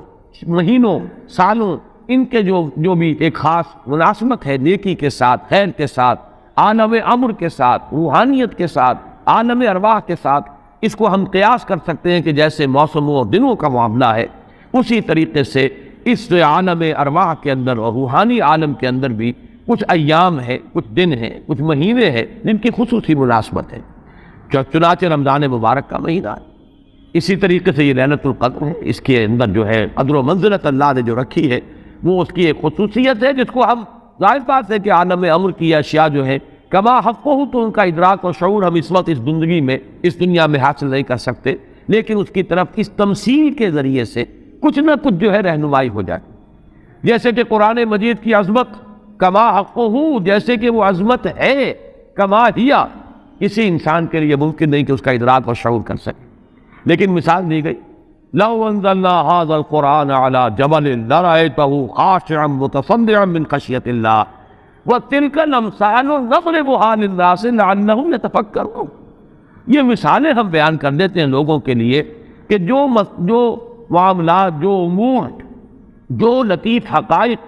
مہینوں، سالوں، ان کے جو بھی ایک خاص مناسبت ہے نیکی کے ساتھ، خیر کے ساتھ، عالم امر کے ساتھ، روحانیت کے ساتھ، عالم ارواح کے ساتھ، اس کو ہم قیاس کر سکتے ہیں کہ جیسے موسموں اور دنوں کا معاملہ ہے، اسی طریقے سے اس عالم ارواح کے اندر اور روحانی عالم کے اندر بھی کچھ ایام ہے، کچھ دن ہیں، کچھ مہینے ہیں جن کی خصوصی مناسبت ہے، چنانچہ رمضان مبارک کا مہینہ ہے۔ اسی طریقے سے یہ لیلۃ القدر ہے، اس کے اندر جو ہے قدر و منزلت اللہ نے جو رکھی ہے وہ اس کی ایک خصوصیت ہے جس کو ہم ظاہر بات ہے کہ عالم امر کی اشیاء جو ہے کما حق ہو تو ان کا ادراک اور شعور ہم اس وقت اس زندگی میں اس دنیا میں حاصل نہیں کر سکتے، لیکن اس کی طرف اس تمثیل کے ذریعے سے کچھ نہ کچھ جو ہے رہنمائی ہو جائے، جیسے کہ قرآن مجید کی عظمت کما حق ہو، جیسے کہ وہ عظمت ہے، کما ہیا کسی انسان کے لیے ممکن نہیں کہ اس کا ادراک اور شعور کر سکے، لیکن مثال دی گئی لو انزلنا هذا القرآن على جبل لرأيته خاشعا متصدعا من خشية الله وتلك الأمثال نضربها للناس لعلهم يتفكرون۔ یہ مثالیں ہم بیان کر دیتے ہیں لوگوں کے لیے کہ جو معاملات، جو امور، جو لطیف حقائق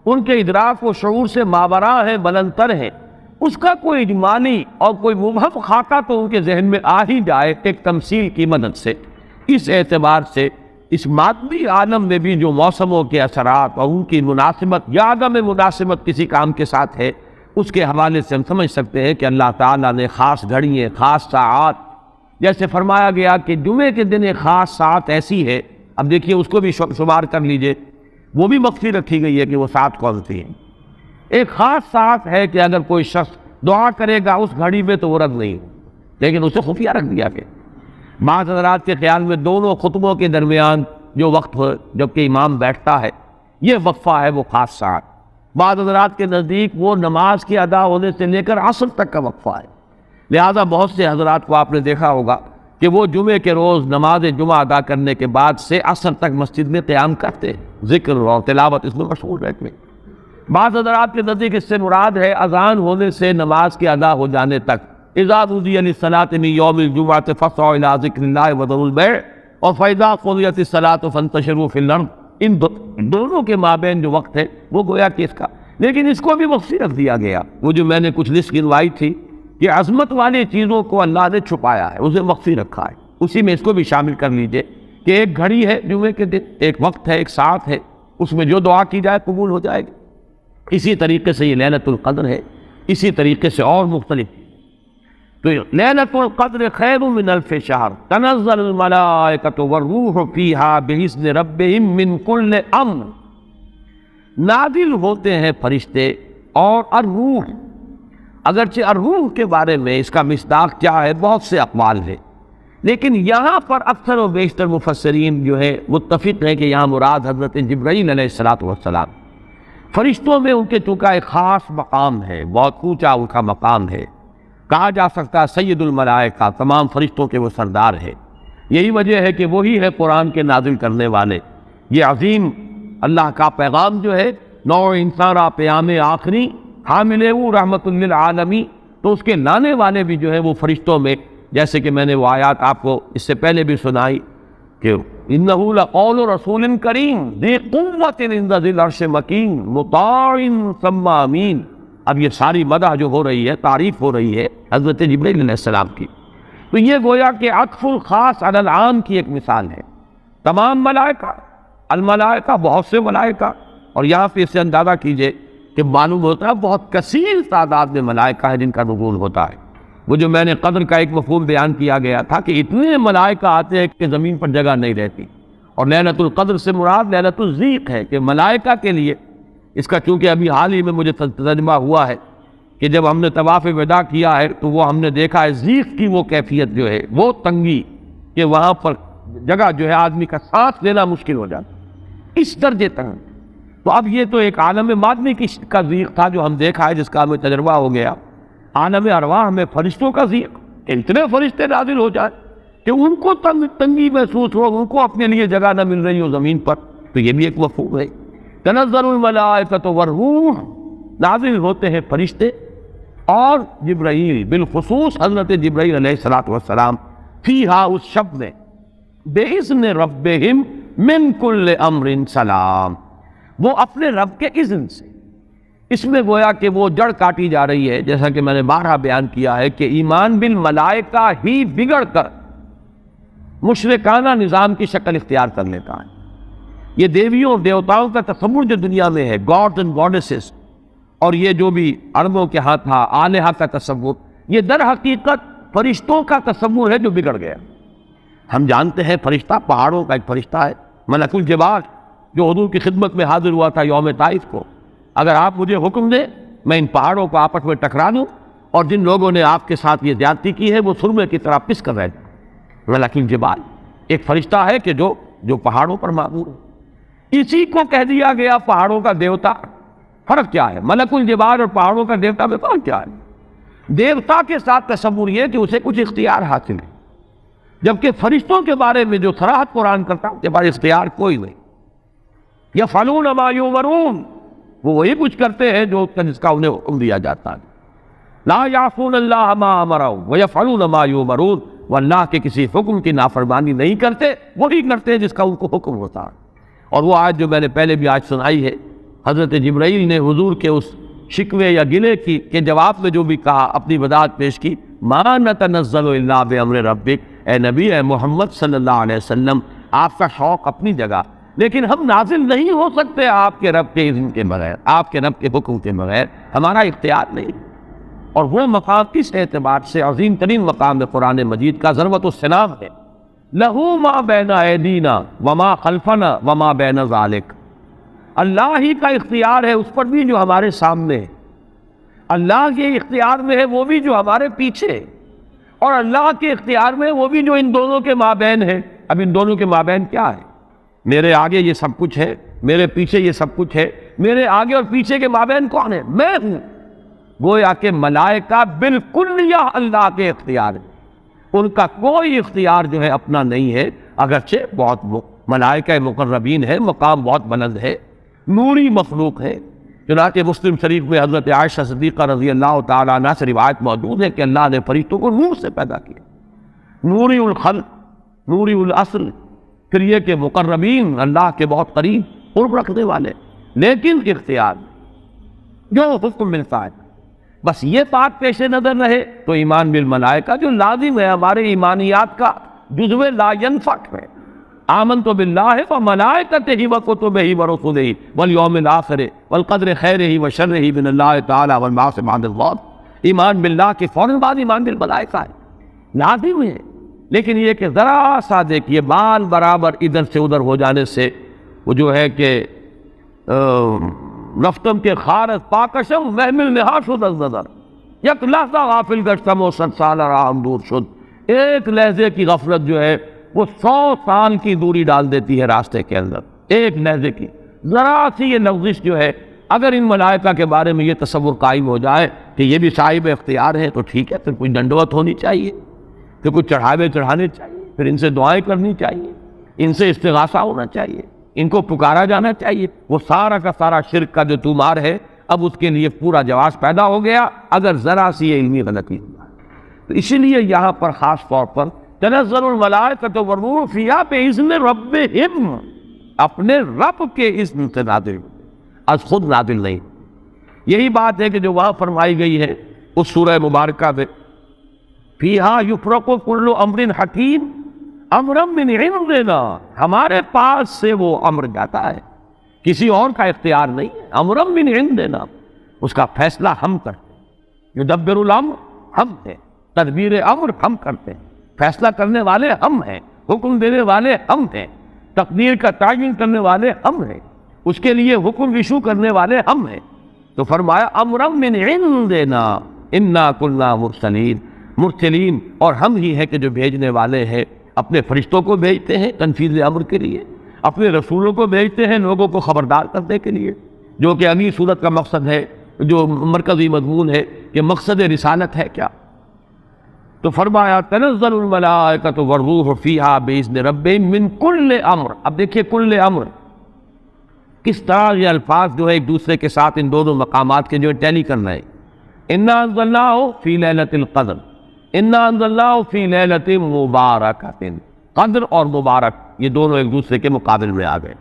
ان کے ادراک و شعور سے ماوراء ہیں، بلندتر ہیں، اس کا کوئی اجمالی اور کوئی مبہم خاکہ تو ان کے ذہن میں آ ہی جائے ایک تمثیل کی مدد سے۔ اس اعتبار سے اس مادی عالم میں بھی جو موسموں کے اثرات اور ان کی مناسبت یا عدم مناسبت کسی کام کے ساتھ ہے، اس کے حوالے سے ہم سمجھ سکتے ہیں کہ اللہ تعالیٰ نے خاص گھڑیاں، خاص ساعات، جیسے فرمایا گیا کہ جمعے کے دن ایک خاص ساعت ایسی ہے، اب دیکھیے اس کو بھی شمار کر لیجئے، وہ بھی مخفی رکھی گئی ہے کہ وہ ساعت کون سی ہے۔ ایک خاص ساعت ہے کہ اگر کوئی شخص دعا کرے گا اس گھڑی میں تو وہ رد نہیں ہو، لیکن اسے خفیہ رکھ دیا گیا۔ بعض حضرات کے خیال میں دونوں خطبوں کے درمیان جو وقت ہو جبکہ امام بیٹھتا ہے یہ وقفہ ہے وہ خاص ساعت، بعض حضرات کے نزدیک وہ نماز کی ادا ہونے سے لے کر عصر تک کا وقفہ ہے، لہذا بہت سے حضرات کو آپ نے دیکھا ہوگا کہ وہ جمعے کے روز نماز جمعہ ادا کرنے کے بعد سے عصر تک مسجد میں قیام کرتے ہیں، ذکر اور تلاوت اس میں مشغول رہتے ہیں۔ بعض حضرات کے نزدیک اس سے مراد ہے اذان ہونے سے نماز کے ادا ہو جانے تک، اذا نودی للصلاة من یوم الجمعۃ فاسعوا الی ذکر اللہ وذروا البیع اور فاذا قضیت الصلاۃ فانتشروا فی الارض، ان دونوں کے مابین جو وقت ہے وہ گویا کہ اس کا، لیکن اس کو بھی مخفی رکھ دیا گیا۔ وہ جو میں نے کچھ لسٹ گنوائی تھی کہ عظمت والی چیزوں کو اللہ نے چھپایا ہے، اسے مخفی رکھا ہے، اسی میں اس کو بھی شامل کر لیجئے کہ ایک گھڑی ہے جمعے کے دن، ایک وقت ہے، ایک ساعت ہے، اس میں جو دعا کی جائے قبول ہو جائے گی۔ اسی طریقے سے یہ لیلۃ القدر ہے، اسی طریقے سے اور مختلف۔ تو لیلۃ القدر خیر من الف شہر تنزل الملائکۃ والروح فیہا بإذن ربہم من کل امر، نازل ہوتے ہیں فرشتے اور الروح، اگرچہ الروح کے بارے میں اس کا مصداق کیا ہے بہت سے اقوال ہیں، لیکن یہاں پر اکثر و بیشتر مفسرین جو ہے متفق ہیں کہ یہاں مراد حضرت جبرائیل علیہ السلام، فرشتوں میں ان کے چونکہ ایک خاص مقام ہے، بہت اونچا ان کا مقام ہے، کہا جا سکتا ہے سید الملائکہ، تمام فرشتوں کے وہ سردار ہے، یہی وجہ ہے کہ وہی ہے قرآن کے نازل کرنے والے۔ یہ عظیم اللہ کا پیغام جو ہے نوع انسان را پیام آخری حامل وہ رحمت للعالمین، تو اس کے لانے والے بھی جو ہے وہ فرشتوں میں، جیسے کہ میں نے وہ آیات آپ کو اس سے پہلے بھی سنائی کہ انہ لقول رسول کریم ذی قوت عند ذی العرش مکین مطاع ثم امین۔ اب یہ ساری مدح جو ہو رہی ہے، تعریف ہو رہی ہے حضرت جبرائیل علیہ السلام کی، تو یہ گویا کہ عطف الخاص علی العام کی ایک مثال ہے۔ تمام ملائکہ، الملائکہ بہت سے ملائکہ، اور یہاں پہ اس سے اندازہ کیجئے کہ معلوم ہوتا ہے بہت کثیر تعداد میں ملائکہ ہیں جن کا نزول ہوتا ہے۔ وہ جو میں نے قدر کا ایک مفہوم بیان کیا گیا تھا کہ اتنے ملائکہ آتے ہیں کہ زمین پر جگہ نہیں رہتی، اور لیلۃ القدر سے مراد لیلۃ الضیق ہے کہ ملائکہ کے لیے، اس کا چونکہ ابھی حال ہی میں مجھے تجربہ ہوا ہے کہ جب ہم نے طواف وداع کیا ہے تو وہ ہم نے دیکھا ہے ضیق کی وہ کیفیت جو ہے، وہ تنگی کہ وہاں پر جگہ جو ہے آدمی کا سانس لینا مشکل ہو جاتا، اس درجے تنگ۔ تو اب یہ تو ایک عالم مادی کا ضیق تھا جو ہم دیکھا ہے، جس کا ہمیں تجربہ ہو گیا۔ عالم ارواح میں فرشتوں کا ضیق، اتنے فرشتے نازل ہو جائیں کہ ان کو تنگی محسوس ہو، ان کو اپنے لیے جگہ نہ مل رہی ہو زمین پر، تو یہ بھی ایک مفہوم ہے۔ تنزل الملائکۃ والروح، نازل ہوتے ہیں فرشتے اور جبرائیل، بالخصوص حضرت جبرائیل علیہ السلام، فیہا اس شب میں، بِإِذْنِ رَبِّهِمْ مِنْ كُلِّ أَمْرٍ سلام، وہ اپنے رب کے اذن سے۔ اس میں گویا کہ وہ جڑ کاٹی جا رہی ہے، جیسا کہ میں نے بارہا بیان کیا ہے کہ ایمان بالملائکہ ہی بگڑ کر مشرکانہ نظام کی شکل اختیار کر لیتا ہے۔ یہ دیویوں اور دیوتاؤں کا تصور جو دنیا میں ہے، گاڈز اینڈ گاڈیسز، اور یہ جو بھی عربوں کے ہاں تھا آلہہ کا تصور، یہ در حقیقت فرشتوں کا تصور ہے جو بگڑ گیا۔ ہم جانتے ہیں فرشتہ پہاڑوں کا ایک فرشتہ ہے، ملک الجبال، جو حضور کی خدمت میں حاضر ہوا تھا یوم طائف کو۔ اگر آپ مجھے حکم دیں میں ان پہاڑوں کو آپس میں ٹکرا دوں، اور جن لوگوں نے آپ کے ساتھ یہ زیادتی کی ہے وہ سرمے کی طرح پس کر رہے تھے۔ ملک الجبال ایک فرشتہ ہے کہ جو پہاڑوں پر معمور ہے۔ اسی کو کہہ دیا گیا پہاڑوں کا دیوتا۔ فرق کیا ہے؟ ملک الجبال اور پہاڑوں کا دیوتا میں فرق کیا ہے؟ دیوتا کے ساتھ تصور یہ کہ اسے کچھ اختیار حاصل ہے، جبکہ فرشتوں کے بارے میں جو صراحت قرآن کرتا ہے، ان کے بارے اختیار کوئی نہیں۔ یفعلون ما یؤمرون، وہ وہی کچھ کرتے ہیں جس کا انہیں حکم دیا جاتا ہے۔ لا یعصون اللہ ما امرهم ویفعلون ما یؤمرون، وہ اللہ کے کسی حکم کی نافرمانی نہیں کرتے، وہی کرتے ہیں جس کا ان کو حکم ہوتا ہے۔ اور وہ آیت جو میں نے پہلے بھی آج سنائی ہے، حضرت جبرائیل نے حضور کے اس شکوے یا گلے کے جواب میں جو بھی کہا، اپنی وضاحت پیش کی، ما نتنزل الا بامر ربک، اے نبی، اے محمد صلی اللہ علیہ وسلم، آپ کا شوق اپنی جگہ، لیکن ہم نازل نہیں ہو سکتے آپ کے رب کے اذن کے بغیر، آپ کے رب کے حکم کے بغیر، ہمارا اختیار نہیں۔ اور وہ مقام اس اعتبار سے عظیم ترین مقام ہے قرآن مجید کا، ذروۃ السلام ہے۔ لہو ما بین ایدینا وما خلفنا وما بین ذالک، اللہ ہی کا اختیار ہے اس پر بھی جو ہمارے سامنے ہے، اللہ کے اختیار میں ہے وہ بھی جو ہمارے پیچھے ہے، اور اللہ کے اختیار میں وہ بھی جو ان دونوں کے مابین ہے۔ اب ان دونوں کے مابین کیا ہے؟ میرے آگے یہ سب کچھ ہے، میرے پیچھے یہ سب کچھ ہے، میرے آگے اور پیچھے کے مابین کون ہے؟ میں ہوں۔ گویا کہ ملائکہ بالکل یا اللہ کے اختیار ہے، ان کا کوئی اختیار جو ہے اپنا نہیں ہے، اگرچہ بہت ملائکہ مقربین ہے، مقام بہت بلند ہے، نوری مخلوق ہے۔ چنانچہ مسلم شریف میں حضرت عائشہ صدیقہ رضی اللہ تعالیٰ عنہ سے روایت موجود ہے کہ اللہ نے فرشتوں کو نور سے پیدا کیا، نوری الخلق، نوری الاصل، پھر یہ کہ مقربین، اللہ کے بہت قریب، قرب رکھنے والے، لیکن اختیار جو حکم ملتا ہے۔ بس یہ بات پیش نظر رہے تو ایمان بالملائکہ جو لازم ہے، ہمارے ایمانیات کا جزو لا ینفک ہے۔ آمنت باللہ وملائکتہ وکتبہ ورسلہ والیوم الآخر والقدر خیرہ وشرہ من اللہ تعالی والبعث بعد الموت۔ ایمان باللہ کے فوراً بعد ایمان بالملائکہ ہے، لازم ہے۔ لیکن یہ کہ ذرا سا دیکھیے بال برابر ادھر سے ادھر ہو جانے سے وہ جو ہے کہ رفتم کے خارج پاکشم محمل نہا شد از نظر، یک لحظہ غافل گشتم و 100 سال راہم دور شد۔ ایک لحظے کی غفلت جو ہے وہ 100 سال کی دوری ڈال دیتی ہے راستے کے اندر، ایک لحظے کی ذرا سی یہ لغزش جو ہے۔ اگر ان ملائکہ کے بارے میں یہ تصور قائم ہو جائے کہ یہ بھی صاحب اختیار ہے تو ٹھیک ہے، پھر کوئی ڈنڈوت ہونی چاہیے، پھر کچھ چڑھاوے چڑھانے چاہیے، پھر ان سے دعائیں کرنی چاہیے، ان سے استغاثہ ہونا چاہیے، ان کو پکارا جانا چاہیے۔ وہ سارا کا سارا شرک کا جو طومار ہے اب اس کے لیے پورا جواز پیدا ہو گیا اگر ذرا سی یہ علمی غلطی ہو جائے۔ تو اسی لیے یہاں پر خاص طور پر تنزل الملائکۃ والروح فیہا بإذن ربہم، اپنے رب کے اذن سے نازل، از خود نازل نہیں۔ یہی بات ہے کہ جو وہاں فرمائی گئی ہے اس سورہ مبارکہ میں، فیہا یفرق کل امر حکیم امرا من عندنا، ہمارے پاس سے وہ امر جاتا ہے، کسی اور کا اختیار نہیں ہے۔ امرا من عندنا، اس کا فیصلہ ہم کرتے ہیں، یدبر الامر ہم ہیں، تدبیر امر ہم کرتے ہیں، فیصلہ کرنے والے ہم ہیں، حکم دینے والے ہم ہیں، تقدیر کا تعین کرنے والے ہم ہیں، اس کے لیے حکم ایشو کرنے والے ہم ہیں۔ تو فرمایا امرا من عندنا انا کنا مرسلین، اور ہم ہی ہیں کہ جو بھیجنے والے ہیں، اپنے فرشتوں کو بھیجتے ہیں تنفیذ امر کے لیے، اپنے رسولوں کو بھیجتے ہیں لوگوں کو خبردار کرنے کے لیے، جو کہ اگلی صورت کا مقصد ہے، جو مرکزی مضمون ہے کہ مقصد رسالت ہے کیا۔ تو فرمایا تنزل الملائکۃ والروح فیہا باذن ربہم من کل امر. اب دیکھیے کل امر کس طرح یہ الفاظ جو ہے ایک دوسرے کے ساتھ ان دونوں مقامات کے جو ٹیلی کرنا ہے. انا انزلناہ فی لیلۃ القدر، انا انزلناہ فی لیلۃ مبارکۃ. قدر اور مبارک یہ دونوں ایک دوسرے کے مقابل میں آ گئے.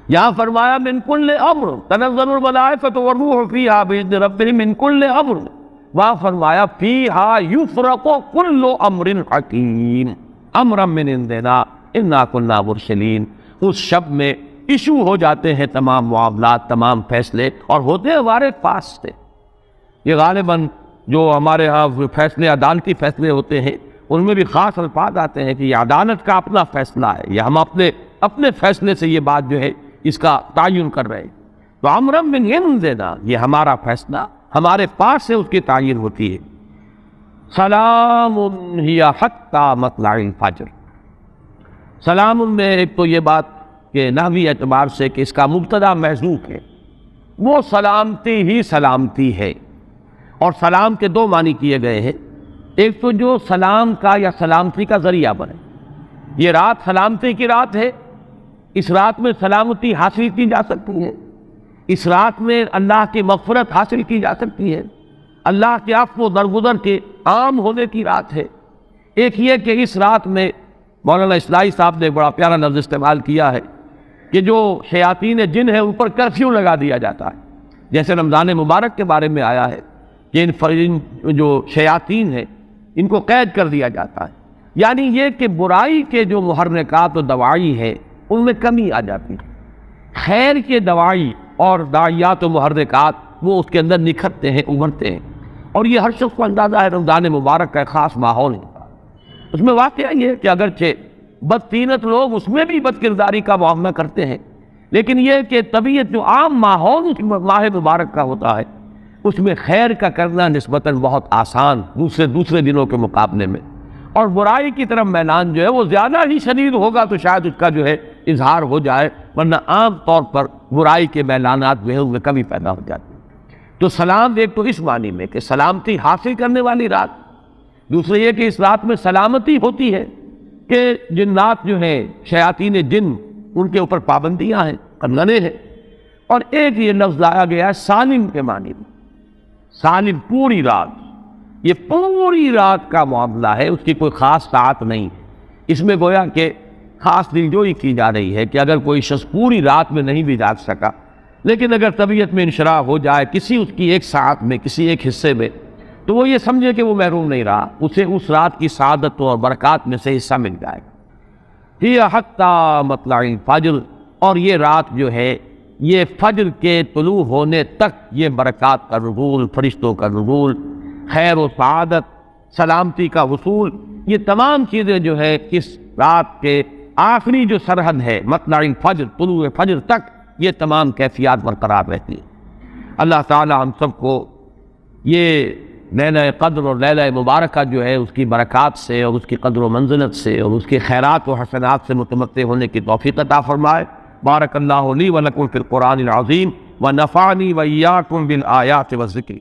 یہاں فرمایا من کل امر، تنزل الملائکۃ والروح فیہا باذن ربہم من کل امر. وہاں فرمایا فیہا یفرق کل امر حکیم امرا من عندنا انا کنا مرسلین. اس شب میں ایشو ہو جاتے ہیں تمام معاملات، تمام فیصلے، اور ہوتے ہمارے پاس سے. یہ غالباً جو ہمارے ہاں فیصلے عدالتی فیصلے ہوتے ہیں ان میں بھی خاص الفاظ آتے ہیں کہ یہ عدالت کا اپنا فیصلہ ہے، یا ہم اپنے فیصلے سے یہ بات جو ہے اس کا تعین کر رہے ہیں. تو امرا من عندنا یہ ہمارا فیصلہ ہمارے پاس سے اس کی تعین ہوتی ہے. سلام ہی حتی مطلع الفجر. سلام میں ایک تو یہ بات کہ نحوی اعتبار سے کہ اس کا مبتدا محذوف ہے، وہ سلامتی ہی سلامتی ہے. اور سلام کے دو معنی کیے گئے ہیں. ایک تو جو سلام کا یا سلامتی کا ذریعہ بنے. یہ رات سلامتی کی رات ہے، اس رات میں سلامتی حاصل کی جا سکتی ہے، اس رات میں اللہ کی مغفرت حاصل کی جا سکتی ہے، اللہ کے عفو و درگزر کے عام ہونے کی رات ہے. ایک یہ کہ اس رات میں مولانا اصلاحی صاحب نے بڑا پیارا لفظ استعمال کیا ہے کہ جو شیاطین جن ہیں ان پر کرفیو لگا دیا جاتا ہے. جیسے رمضان مبارک کے بارے میں آیا ہے کہ ان جو شیاطین ہیں ان کو قید کر دیا جاتا ہے. یعنی یہ کہ برائی کے جو محرکات و دواعی ہے ان میں کمی آ جاتی ہے، خیر کے دواعی اور داعیات و محرکات وہ اس کے اندر نکھرتے ہیں، ابھرتے ہیں. اور یہ ہر شخص کو اندازہ ہے رمضان مبارک کا ایک خاص ماحول ہے. اس میں واقعہ یہ ہے کہ اگرچہ بدطینت لوگ اس میں بھی بد کرداری کا معاملہ کرتے ہیں، لیکن یہ کہ طبیعت جو عام ماحول اس ماہ مبارک کا ہوتا ہے اس میں خیر کا کرنا نسبتاً بہت آسان دوسرے دنوں کے مقابلے میں. اور برائی کی طرف میلان جو ہے وہ زیادہ ہی شدید ہوگا تو شاید اس کا جو ہے اظہار ہو جائے، ورنہ عام طور پر برائی کے میلانات جو ہے ان میں کمی پیدا ہو جاتی ہے. تو سلام ایک تو اس معنی میں کہ سلامتی حاصل کرنے والی رات، دوسرے یہ کہ اس رات میں سلامتی ہوتی ہے کہ جنات جو ہیں شیاطین جن ان کے اوپر پابندیاں ہیں، کنگنے ہیں. اور ایک یہ لفظ لایا گیا ہے سالم کے معنی میں. سالم پوری رات، یہ پوری رات کا معاملہ ہے، اس کی کوئی خاص ساعت نہیں. اس میں گویا کہ خاص دلجوئی کی جا رہی ہے کہ اگر کوئی شخص پوری رات میں نہیں بھی جاگ سکا لیکن اگر طبیعت میں انشراح ہو جائے کسی اس کی ایک ساعت میں، کسی ایک حصے میں، تو وہ یہ سمجھے کہ وہ محروم نہیں رہا، اسے اس رات کی سعادت اور برکات میں سے حصہ مل جائے گا. ہی حتی مطلع الفجر. اور یہ رات جو ہے یہ فجر کے طلوع ہونے تک یہ برکات کا نزول، فرشتوں کا نزول، خیر و سعادت، سلامتی کا وصول، یہ تمام چیزیں جو ہے اس رات کے آخری جو سرحد ہے مطلع الفجر، طلوع فجر تک یہ تمام کیفیات برقرار رہتی ہیں. اللہ تعالی ہم سب کو یہ لیلہ قدر اور لیلہ مبارکہ جو ہے اس کی برکات سے اور اس کی قدر و منزلت سے اور اس کے خیرات و حسنات سے متمتع ہونے کی توفیق عطا فرمائے. بارک اللہ لی و لکم فی القرآن العظیم ونفعنی و ایاکم بالآیات والذکر.